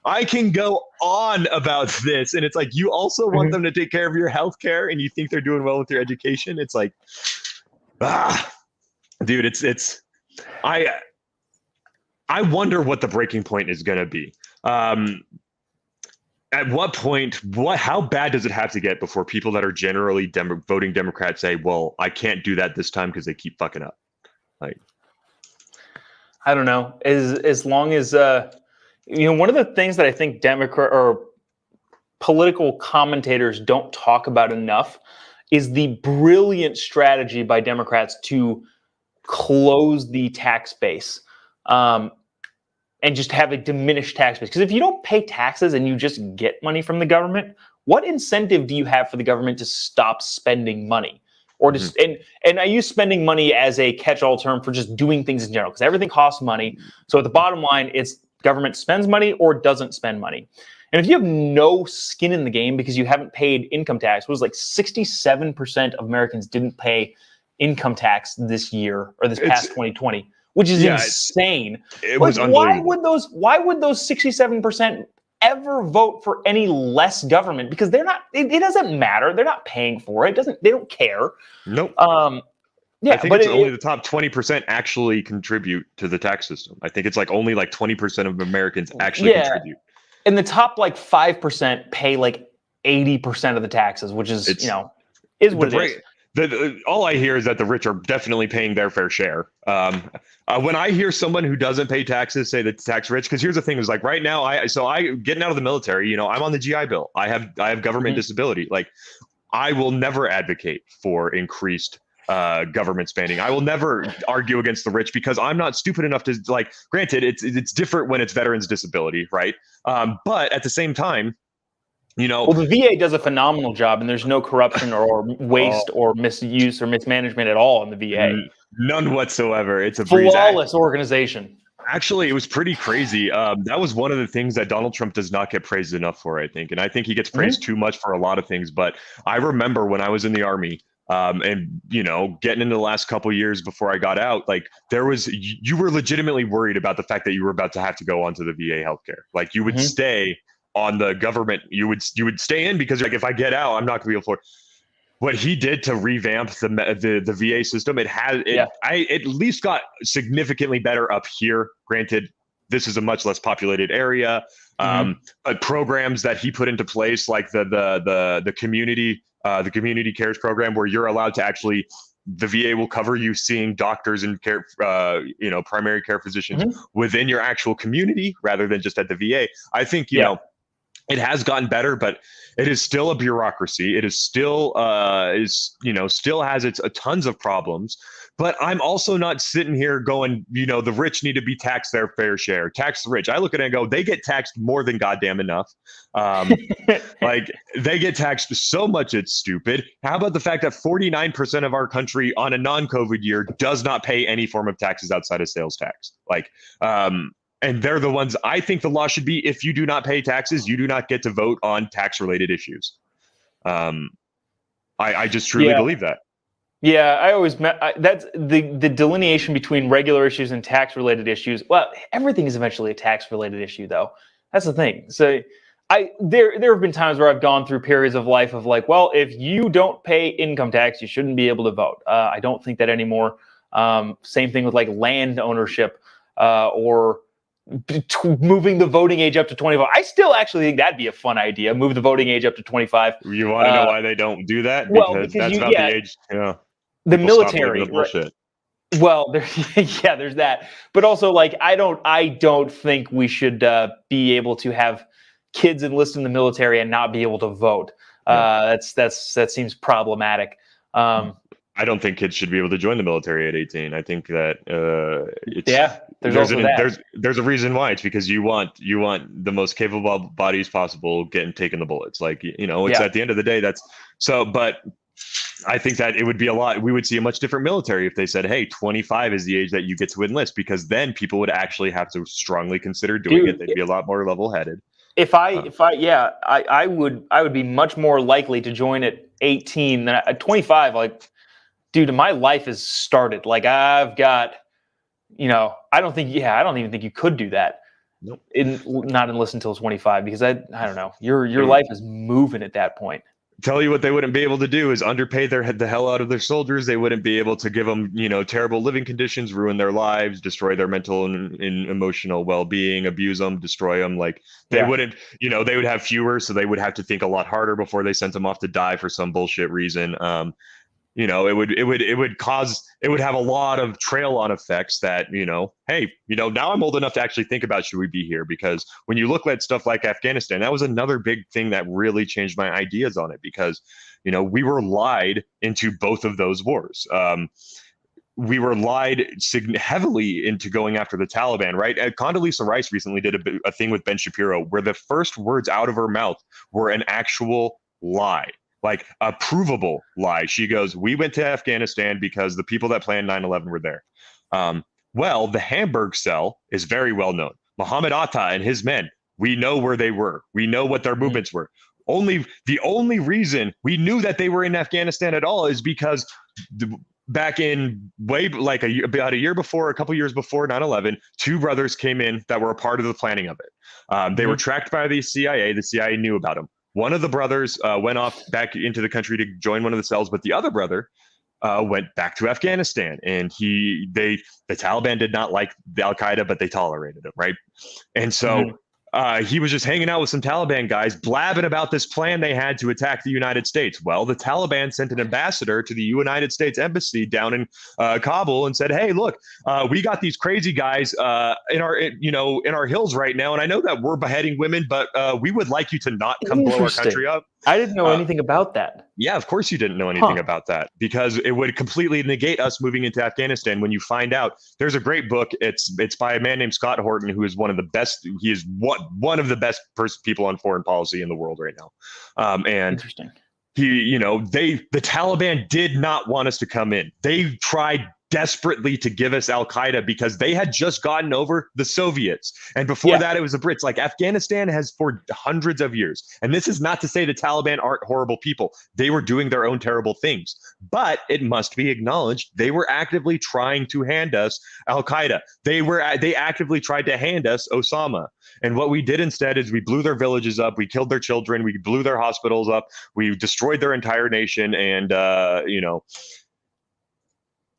I can go on about this, and it's like, you also want them to take care of your health care, and you think they're doing well with your education. It's like, dude, I wonder what the breaking point is going to be. At what point, how bad does it have to get before people that are generally voting Democrat say, well, I can't do that this time because they keep fucking up? I don't know. As long as, one of the things that I think Democrat or political commentators don't talk about enough is the brilliant strategy by Democrats to close the tax base and just have a diminished tax base. Because if you don't pay taxes and you just get money from the government, what incentive do you have for the government to stop spending money? Or just and I use spending money as a catch-all term for just doing things in general, because everything costs money. So at the bottom line, it's government spends money or doesn't spend money. And if you have no skin in the game because you haven't paid income tax, it was like 67% of Americans didn't pay income tax this year or this past 2020, which is insane. It was unbelievable. Why would those 67% ever vote for any less government? Because they're not. It doesn't matter. They're not paying for it. They don't care. Nope. Yeah, I think it's only the top 20% actually contribute to the tax system. I think it's only 20% of Americans actually contribute. And the top 5% pay 80% of the taxes, which is is what it is. All I hear is that the rich are definitely paying their fair share. When I hear someone who doesn't pay taxes say that tax rich, because here's the thing: is right now, I getting out of the military. I'm on the GI Bill. I have government disability. I will never advocate for increased government spending. I will never argue against the rich because I'm not stupid enough to granted, it's different when it's veterans disability, right? But at the same time, well, the VA does a phenomenal job, and there's no corruption or waste or misuse or mismanagement at all in the VA. None whatsoever. It's a flawless organization. Actually, it was pretty crazy. That was one of the things that Donald Trump does not get praised enough for, I think. And I think he gets praised too much for a lot of things. But I remember when I was in the Army, and getting into the last couple of years before I got out, you were legitimately worried about the fact that you were about to have to go onto the VA healthcare. You would stay on the government. You would stay in because if I get out, I'm not going to be able to. What he did to revamp the VA system, I at least got significantly better up here. Granted, this is a much less populated area. But programs that he put into place, like the community cares program, where you're allowed to actually, the VA will cover you seeing doctors and care, primary care physicians within your actual community rather than just at the VA. I think it has gotten better, but it is still a bureaucracy. It is still still has its tons of problems. But I'm also not sitting here going, the rich need to be taxed their fair share. Tax the rich. I look at it and go, they get taxed more than goddamn enough. They get taxed so much it's stupid. How about the fact that 49% of our country on a non-COVID year does not pay any form of taxes outside of sales tax? And they're the ones, I think the law should be, if you do not pay taxes, you do not get to vote on tax-related issues. I just truly believe that. Yeah, I always that's the delineation between regular issues and tax-related issues. Well, everything is eventually a tax-related issue, though. That's the thing. So there have been times where I've gone through periods of life of if you don't pay income tax, you shouldn't be able to vote. I don't think that anymore. Same thing with land ownership or moving the voting age up to 25. I still actually think that'd be a fun idea. Move the voting age up to 25. You want to know why they don't do that? Well, Because because that's about the age. Yeah, the people stop believing military, the bullshit. Well, there's that. But also, like, I don't think we should be able to have kids enlist in the military and not be able to vote. That seems problematic. I don't think kids should be able to join the military at 18. I think that there's a reason why. It's because you want the most capable bodies possible getting taking the bullets. Like, it's at the end of the day, that's so. But I think that it would be we would see a much different military if they said, hey, 25 is the age that you get to enlist, because then people would actually have to strongly consider doing it. They'd be a lot more level-headed. I would be much more likely to join at 18 than at 25. Like, dude, my life has started. Like, I've got, I don't even think you could do that. Nope. Not enlist until 25, because I don't know. Your life is moving at that point. Tell you what they wouldn't be able to do is underpay the hell out of their soldiers. They wouldn't be able to give them, terrible living conditions, ruin their lives, destroy their mental and emotional well-being, abuse them, destroy them. Like, they wouldn't, they would have fewer, so they would have to think a lot harder before they sent them off to die for some bullshit reason. It would have a lot of trail-on effects that, hey, now I'm old enough to actually think about, should we be here? Because when you look at stuff like Afghanistan, that was another big thing that really changed my ideas on it, because, we were lied into both of those wars. We were lied heavily into going after the Taliban, right? Condoleezza Rice recently did a thing with Ben Shapiro where the first words out of her mouth were an actual lie. Like a provable lie. She goes, we went to Afghanistan because the people that planned 9/11 were there. Well, the Hamburg cell is very well known. Muhammad Atta and his men, we know where they were. We know what their movements were. The only reason we knew that they were in Afghanistan at all is because back in about a year before, a couple years before 9/11, two brothers came in that were a part of the planning of it. They were tracked by the CIA. The CIA knew about them. One of the brothers went off back into the country to join one of the cells, but the other brother went back to Afghanistan, and the Taliban did not like the Al-Qaeda, but they tolerated him, right? And so he was just hanging out with some Taliban guys, blabbing about this plan they had to attack the United States. Well, the Taliban sent an ambassador to the United States embassy down in Kabul and said, "Hey, look, we got these crazy guys in our hills right now, and I know that we're beheading women, but we would like you to not come blow our country up." I didn't know anything about that. Yeah, of course you didn't know anything about that, because it would completely negate us moving into Afghanistan. When you find out, there's a great book. It's by a man named Scott Horton, who is one of the best. He is one of the best people on foreign policy in the world right now. And interesting. The Taliban did not want us to come in. They tried desperately to give us Al-Qaeda because they had just gotten over the Soviets. And before that, it was the Brits. Like, Afghanistan has for hundreds of years. And this is not to say the Taliban aren't horrible people. They were doing their own terrible things. But it must be acknowledged, they were actively trying to hand us Al-Qaeda. They actively tried to hand us Osama. And what we did instead is we blew their villages up. We killed their children. We blew their hospitals up. We destroyed their entire nation. And,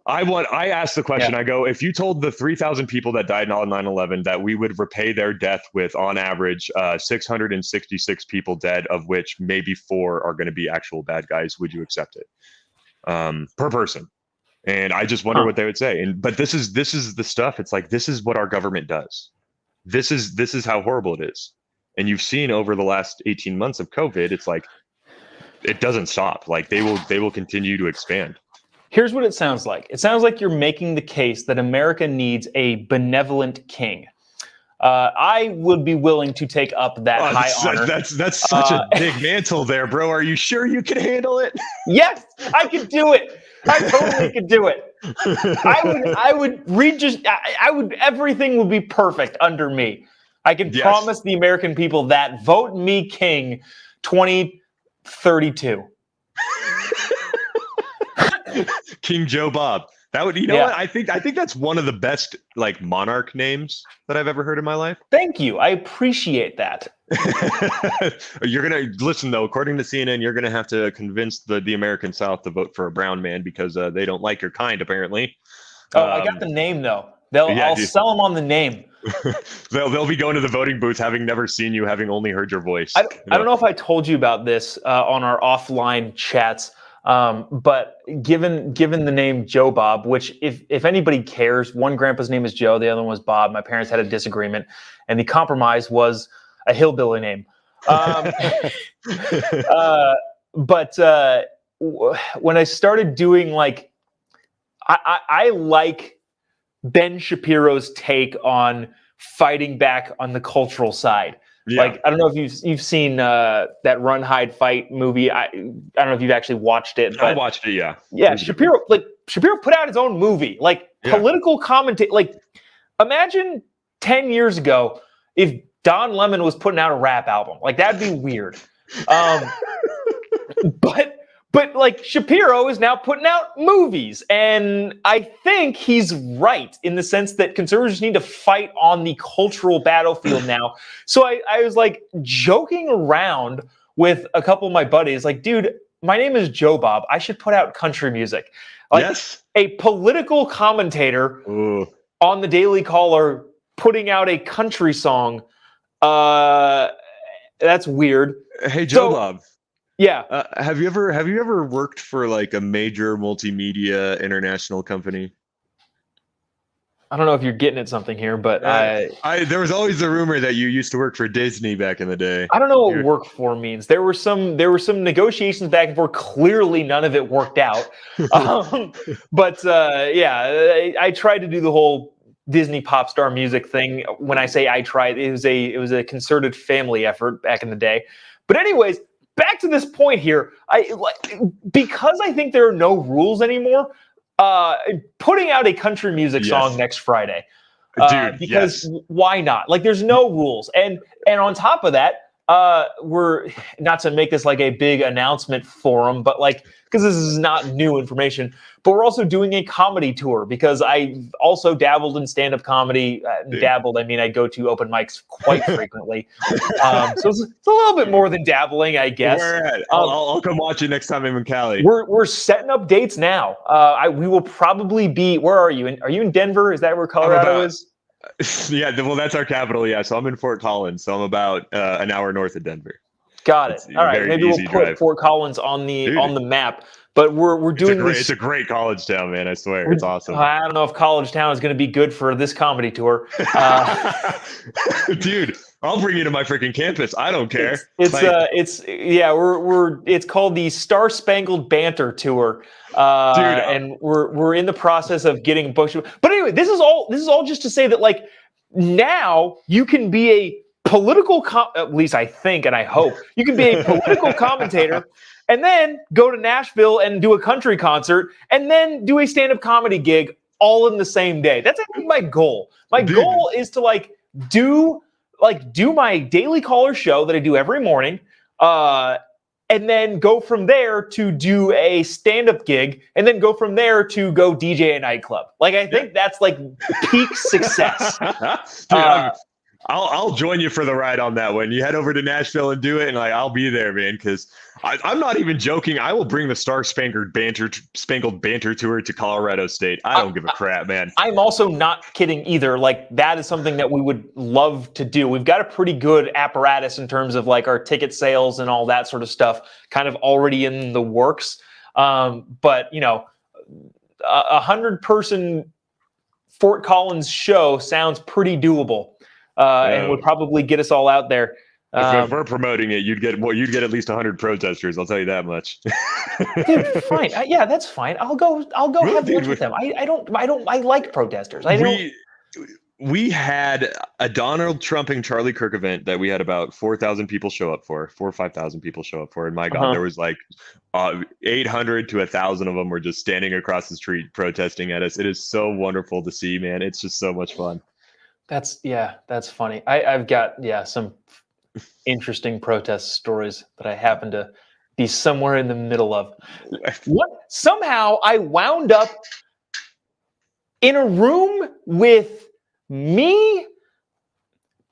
I asked the question, I go, if you told the 3,000 people that died on 9/11 that we would repay their death with, on average, 666 people dead, of which maybe 4 are going to be actual bad guys, would you accept it? Per person. And I just wonder what they would say. But this is the stuff. It's like, this is what our government does. This is how horrible it is. And you've seen over the last 18 months of COVID, it's like, it doesn't stop. Like, they will continue to expand. Here's what it sounds like. It sounds like you're making the case that America needs a benevolent king. I would be willing to take up that high honor. That's such a big mantle there, bro. Are you sure you can handle it? Yes, I could do it. I totally could do it. Everything would be perfect under me. I can promise the American people that. Vote me king 2032. King Jobob. That would, what? I think that's one of the best monarch names that I've ever heard in my life. Thank you. I appreciate that. You're gonna listen though. According to CNN, you're gonna have to convince the American South to vote for a brown man because they don't like your kind, apparently. I got the name though. I'll sell them on the name. They'll be going to the voting booth having never seen you, having only heard your voice. I don't know if I told you about this on our offline chats, but given the name Jobob, which if anybody cares, one grandpa's name is Joe, the other one was Bob. My parents had a disagreement, and the compromise was a hillbilly name. But when I started doing like, I like Ben Shapiro's take on fighting back on the cultural side. Yeah. Like, I don't know if you've seen that Run, Hide, Fight movie. I don't know if you've actually watched it. But I watched it, yeah. Yeah, Shapiro put out his own movie. Like, political commentary. Like, imagine 10 years ago if Don Lemon was putting out a rap album. Like, that'd be weird. But like Shapiro is now putting out movies, and I think he's right in the sense that conservatives need to fight on the cultural battlefield now. So I was like joking around with a couple of my buddies, like, dude, my name is Jobob. I should put out country music. Like, a political commentator on the Daily Caller putting out a country song. That's weird. Hey, Jobob. Yeah. Have you ever worked for like a major multimedia international company? I don't know if you're getting at something here, but there was always the rumor that you used to work for Disney back in the day. I don't know what work for means. There were some negotiations back and forth. Clearly, none of it worked out. But I tried to do the whole Disney pop star music thing. When I say I tried, it was a concerted family effort back in the day. But anyways, back to this point here, because I think there are no rules anymore, putting out a country music song next Friday. Dude, because why not? Like, there's no rules. And on top of that, we're not to make this like a big announcement forum, but like, because this is not new information, but we're also doing a comedy tour because I also dabbled in stand-up comedy. Dabbled, I mean, I go to open mics quite frequently. So it's a little bit more than dabbling, I guess. I'll come watch you next time I'm in Cali. We're setting up dates now. We will probably be, where are you? Are you in Denver? Is that where Colorado is? Yeah, well, that's our capital, yeah. So I'm in Fort Collins, so I'm about an hour north of Denver. Got it. All right, maybe we'll put Fort Collins on the map. But we're doing this. It's a great college town, man. I swear, it's awesome. I don't know if college town is going to be good for this comedy tour. Dude, I'll bring you to my freaking campus. I don't care. It's called the Star Spangled Banter Tour. And we're in the process of getting booked. But anyway, this is all just to say that, like, now you can be a political, at least I think and I hope, you can be a political commentator and then go to Nashville and do a country concert and then do a stand-up comedy gig all in the same day. That's actually my goal. My goal is to do my Daily Caller show that I do every morning, and then go from there to do a stand-up gig, and then go from there to go DJ a nightclub. Like, I think that's like peak success. Dude, I'll join you for the ride on that one. You head over to Nashville and do it, and I'll be there, man. Because I'm not even joking. I will bring the Star Spangled Banter Tour to Colorado State. I don't give a crap, man. I'm also not kidding either. Like, that is something that we would love to do. We've got a pretty good apparatus in terms of like our ticket sales and all that sort of stuff, kind of already in the works. But 100-person Fort Collins show sounds pretty doable. And would probably get us all out there. If we're promoting it, you'd get at least 100 protesters. I'll tell you that much. Dude, fine. Yeah, that's fine. I'll go have lunch with them. I like protesters. We had a Donald Trump and Charlie Kirk event that we had about 4,000 people show up for, 4,000 or 5,000 people show up for. And my God, there was like 800 to 1,000 of them were just standing across the street protesting at us. It is so wonderful to see, man. It's just so much fun. That's funny. I've got some interesting protest stories that I happen to be somewhere in the middle of. Somehow I wound up in a room with me,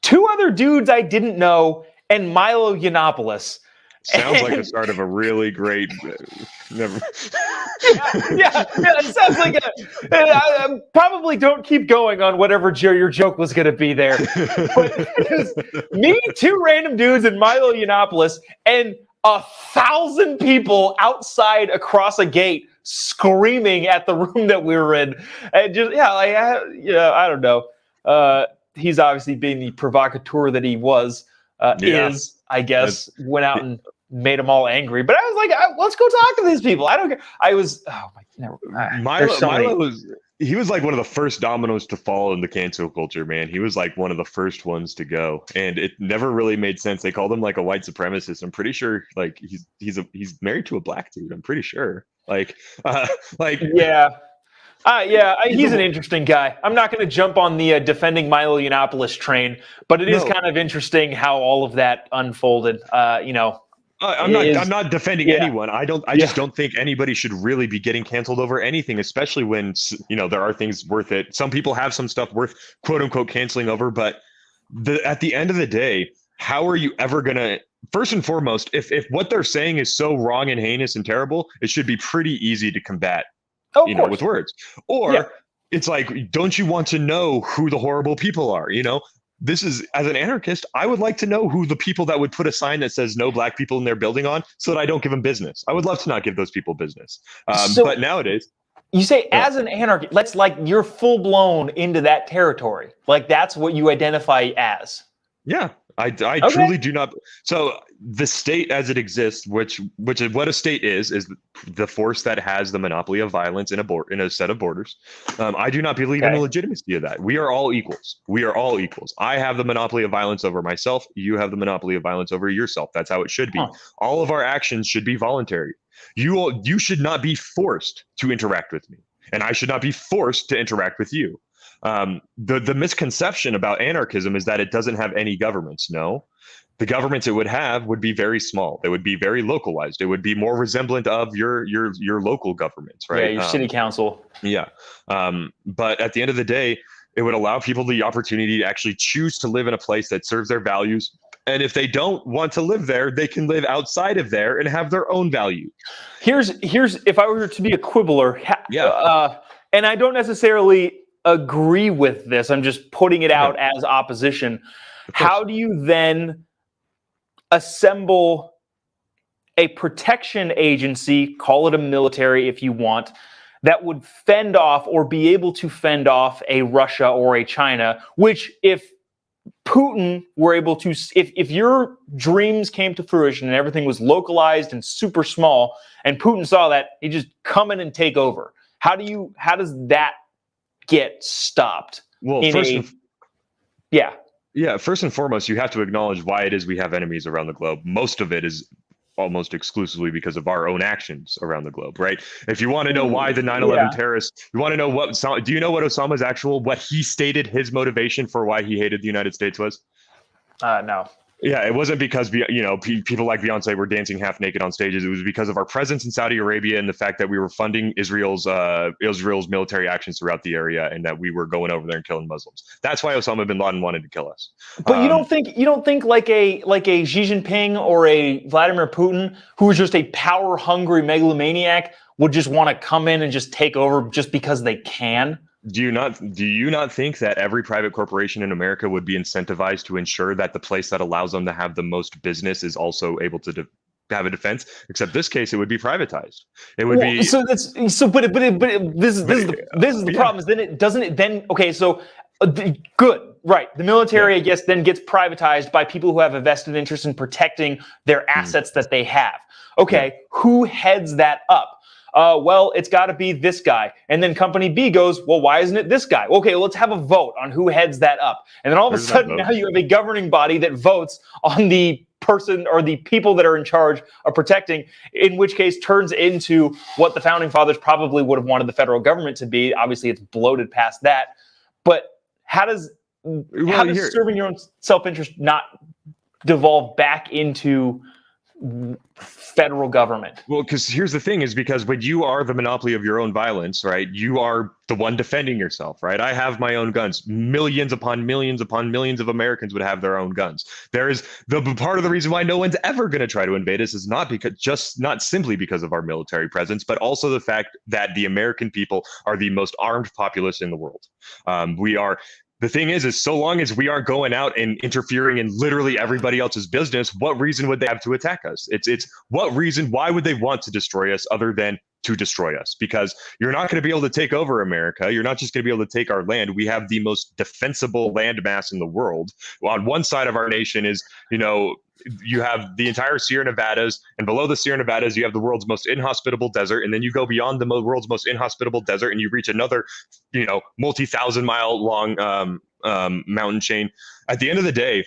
two other dudes I didn't know, and Milo Yiannopoulos. Sounds like the start of a really great. Never. yeah. It sounds like I probably don't keep going on whatever your joke was going to be there. But it was me, two random dudes in Milo Yiannopoulos, and 1,000 people outside across a gate screaming at the room that we were in, and just I don't know. He's obviously being the provocateur that he was. Is, I guess, went out and made them all angry. But I was like, let's go talk to these people. I don't care. I was, Milo was, he was like one of the first dominoes to fall in the cancel culture, man. He was like one of the first ones to go. And it never really made sense. They called him like a white supremacist. I'm pretty sure like he's married to a black dude. I'm pretty sure. He's an interesting guy. I'm not going to jump on the defending Milo Yiannopoulos train, but it is kind of interesting how all of that unfolded. I'm not defending anyone. I just don't think anybody should really be getting canceled over anything, especially when there are things worth it. Some people have some stuff worth quote unquote canceling over, but at the end of the day, how are you ever going to? First and foremost, if what they're saying is so wrong and heinous and terrible, it should be pretty easy to combat. With words. Or it's like, don't you want to know who the horrible people are? This is, as an anarchist, I would like to know who the people that would put a sign that says no black people in their building on so that I don't give them business. I would love to not give those people business. But nowadays. You say as an anarchist, let's like you're full blown into that territory. Like that's what you identify as. Yeah. I truly do not. So the state as it exists, which is what a state is the force that has the monopoly of violence in a set of borders. I do not believe in the legitimacy of that. We are all equals. I have the monopoly of violence over myself. You have the monopoly of violence over yourself. That's how it should be. All of our actions should be voluntary. You should not be forced to interact with me, and I should not be forced to interact with you. The misconception about anarchism is that it doesn't have any governments. No, the governments it would have would be very small. They would be very localized. It would be more resemblant of your local governments, right? Yeah, your city council. Yeah. But at the end of the day, it would allow people the opportunity to actually choose to live in a place that serves their values. And if they don't want to live there, they can live outside of there and have their own value. Here's if I were to be a quibbler, and I don't necessarily agree with this. I'm just putting it out as opposition. How do you then assemble a protection agency, call it a military if you want, that would fend off or be able to fend off a Russia or a China, which if Putin were able to, if your dreams came to fruition and everything was localized and super small, and Putin saw that, he'd just come in and take over. How does that get stopped? Well, first and foremost, you have to acknowledge why it is we have enemies around the globe. Most of it is almost exclusively because of our own actions around the globe, right? If you want to know why the 9/11 terrorists, you want to know do you know what what he stated his motivation for why he hated the United States was? No. Yeah, it wasn't because people like Beyonce were dancing half naked on stages. It was because of our presence in Saudi Arabia and the fact that we were funding Israel's military actions throughout the area, and that we were going over there and killing Muslims. That's why Osama bin Laden wanted to kill us. But you don't think like a Xi Jinping or a Vladimir Putin, who is just a power hungry megalomaniac, would just want to come in and just take over just because they can? Do you not think that every private corporation in America would be incentivized to ensure that the place that allows them to have the most business is also able to have a defense? Except this case, it would be privatized. It would be so. This is the problem. Is then it doesn't it then okay? So good, right? The military, I guess, then gets privatized by people who have a vested interest in protecting their assets that they have. Okay, who heads that up? Well, it's got to be this guy. And then company B goes, well, why isn't it this guy? Okay, let's have a vote on who heads that up. And then all of a sudden, now you have a governing body that votes on the person or the people that are in charge of protecting, in which case turns into what the founding fathers probably would have wanted the federal government to be. Obviously, it's bloated past that. But how does serving your own self-interest not devolve back into federal government. Well, because here's the thing is because when you are the monopoly of your own violence, right, you are the one defending yourself, right? I have my own guns. Millions upon millions upon millions of Americans would have their own guns. There is the part of the reason why no one's ever going to try to invade us is not simply because of our military presence, but also the fact that the American people are the most armed populace in the world. We are. The thing is so long as we aren't going out and interfering in literally everybody else's business, what reason would they have to attack us? It's what reason, why would they want to destroy us other than to destroy us? Because you're not going to be able to take over America. You're not just going to be able to take our land. We have the most defensible land mass in the world. On one side of our nation is, you have the entire Sierra Nevadas, and below the Sierra Nevadas, you have the world's most inhospitable desert. And then you go beyond the world's most inhospitable desert and you reach another, multi-thousand mile long mountain chain. At the end of the day,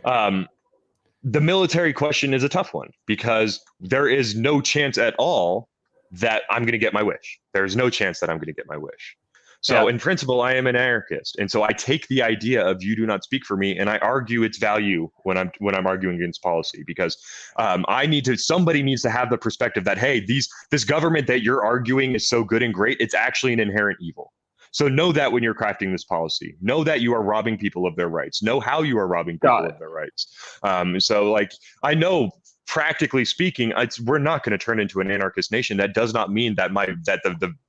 the military question is a tough one because there is no chance at all that I'm going to get my wish. There's no chance that I'm going to get my wish. So in principle, I am an anarchist. And so I take the idea of you do not speak for me and I argue its value when I'm arguing against policy because somebody needs to have the perspective that, hey, this government that you're arguing is so good and great, it's actually an inherent evil. So know that when you're crafting this policy, know that you are robbing people of their rights, know how you are robbing people of their rights. I know practically speaking, we're not going to turn into an anarchist nation. That does not mean that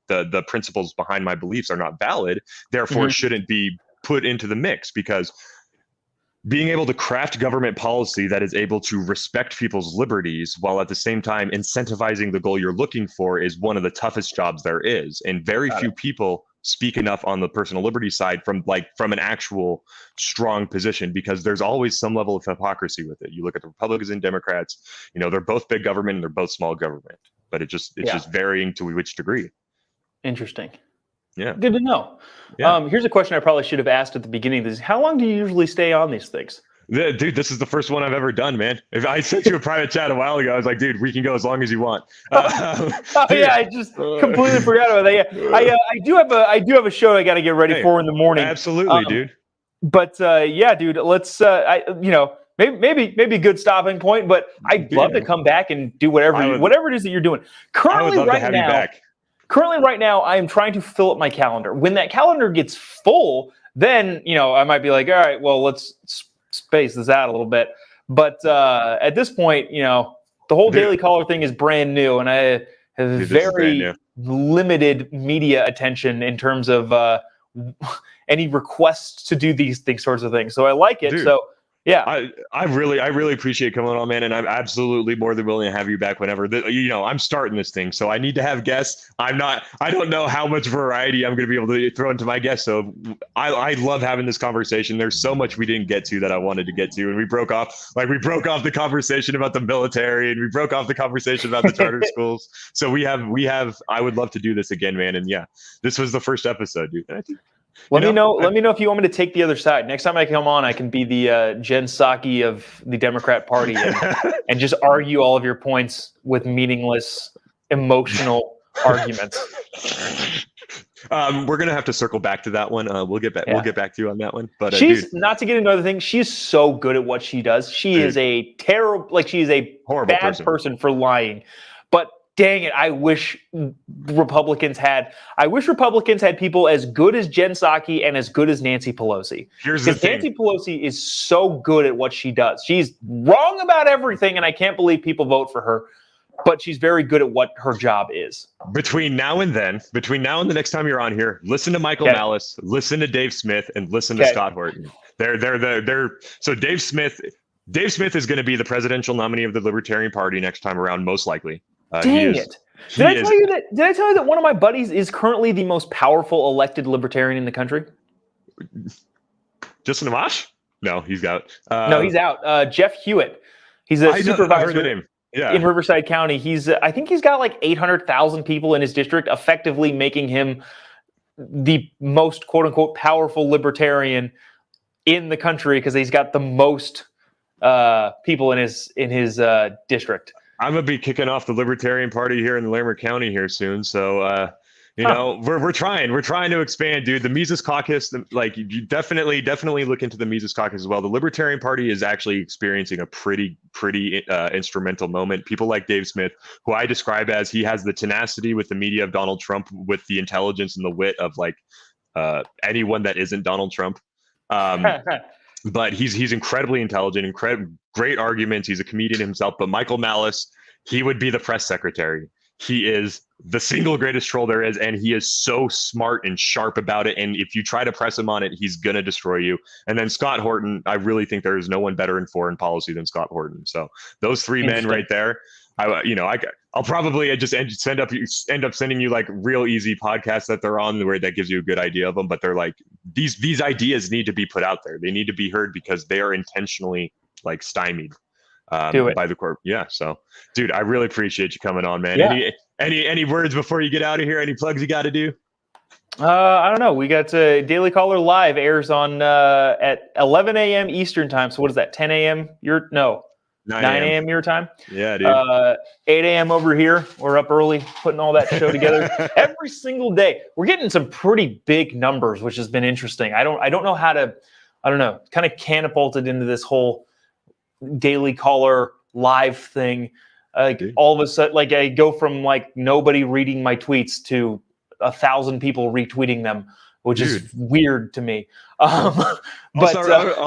the principles behind my beliefs are not valid. Therefore, it shouldn't be put into the mix because being able to craft government policy that is able to respect people's liberties while at the same time incentivizing the goal you're looking for is one of the toughest jobs there is. And very few people speak enough on the personal liberty side from an actual strong position because there's always some level of hypocrisy with it. You look at the Republicans and Democrats, they're both big government and they're both small government, but it's just varying to which degree. Interesting. Yeah. Good to know. Yeah. Here's a question I probably should have asked at the beginning of this. How long do you usually stay on these things? Dude, this is the first one I've ever done, man. If I sent you a private chat a while ago, I was like, dude, we can go as long as you want. I just completely forgot about that. Yeah, I do have a show I got to get ready for in the morning. Absolutely, dude. But dude, let's maybe a good stopping point. But I'd love to come back and do whatever it is that you're doing. Currently, right now, I am trying to fill up my calendar. When that calendar gets full, then I might be like, all right, well, let's space this out a little bit. But at this point, the whole Daily Caller thing is brand new, and I have very limited media attention in terms of any requests to do these sorts of things. So I like it. Dude. So. Yeah, I really appreciate coming on, man, and I'm absolutely more than willing to have you back whenever. I'm starting this thing, so I need to have guests. I don't know how much variety I'm going to be able to throw into my guests. So I love having this conversation. There's so much we didn't get to that I wanted to get to, and we broke off the conversation about the military, and we broke off the conversation about the charter schools. So we have. I would love to do this again, man. And this was the first episode, dude. And I think. Let me know if you want me to take the other side. Next time I come on, I can be the Jen Psaki of the Democrat Party and just argue all of your points with meaningless, emotional arguments. We're gonna have to circle back to that one. We'll get back. Yeah. We'll get back to you on that one. But not to get into other things. She's so good at what she does. She is a terrible, she is a horrible bad person for lying. But dang it, I wish Republicans had people as good as Jen Psaki and as good as Nancy Pelosi. Here's the thing. Nancy Pelosi is so good at what she does. She's wrong about everything, and I can't believe people vote for her, but she's very good at what her job is. Between now and the next time you're on here, listen to Michael Malice, listen to Dave Smith, and listen to Scott Horton. So Dave Smith is going to be the presidential nominee of the Libertarian Party next time around, most likely. Dang it. Did I tell you that one of my buddies is currently the most powerful elected libertarian in the country? Justin Amash? No, he's out. No, he's out. Jeff Hewitt. He's a supervisor in Riverside County. I think he's got 800,000 people in his district, effectively making him the most quote unquote powerful libertarian in the country because he's got the most people in his district. I'm gonna be kicking off the Libertarian Party here in Larimer County here soon, so We're trying to expand, dude. The Mises Caucus, like you definitely look into the Mises Caucus as well. The Libertarian Party is actually experiencing a pretty instrumental moment. People like Dave Smith, who I describe as he has the tenacity with the media of Donald Trump, with the intelligence and the wit of like anyone that isn't Donald Trump. But he's incredibly intelligent, great arguments. He's a comedian himself. But Michael Malice, he would be the press secretary. He is the single greatest troll there is, and he is so smart and sharp about it. And if you try to press him on it, he's gonna destroy you. And then Scott Horton, I really think there is no one better in foreign policy than Scott Horton. So those three men right there, I'll probably just end up sending you like real easy podcasts that they're on where that gives you a good idea of them. But they're like these ideas need to be put out there. They need to be heard because they are intentionally like stymied by the corp. Yeah. So, dude, I really appreciate you coming on, man. Yeah. Any words before you get out of here? Any plugs you got to do? I don't know. We got Daily Caller Live airs on at 11 a.m. Eastern time. So what is that? 10 a.m. 9 a.m. your time. Yeah, dude. 8 a.m. over here. We're up early putting all that show together every single day. We're getting some pretty big numbers, which has been interesting. I don't know how to, kind of catapulted into this whole Daily Caller Live thing. All of a sudden, like I go from like nobody reading my tweets to 1,000 people retweeting them, which is weird to me. I'll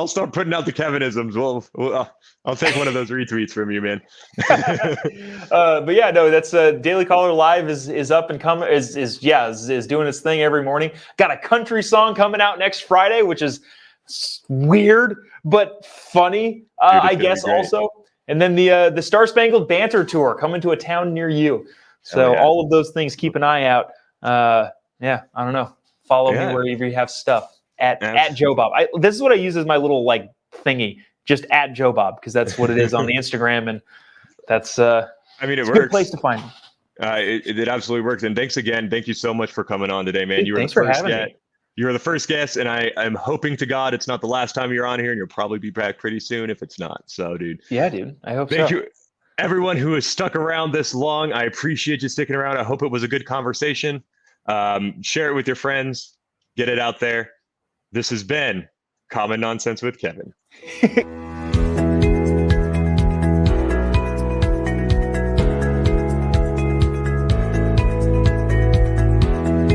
start putting out the Kevinisms. Well, I'll take one of those retweets from you, man. But yeah, no, that's Daily Caller Live is up and coming. Is doing its thing every morning. Got a country song coming out next Friday, which is weird but funny, I guess also. And then the Star Spangled Banter Tour coming to a town near you. So all of those things, keep an eye out. I don't know. Follow me wherever you have stuff at Jobob. This is what I use as my little like thingy, just at Jobob, because that's what it is on the Instagram, and that's it works. A good place to find me. It absolutely works. And thanks again. Thank you so much for coming on today, man. Dude, thanks for having me. You were the first guest, and I'm hoping to God it's not the last time you're on here, and you'll probably be back pretty soon if it's not. So, dude. Yeah, dude. I hope Thank you. Everyone who has stuck around this long, I appreciate you sticking around. I hope it was a good conversation. Share it with your friends. Get it out there. This has been Kommon Nonsense with Kevin.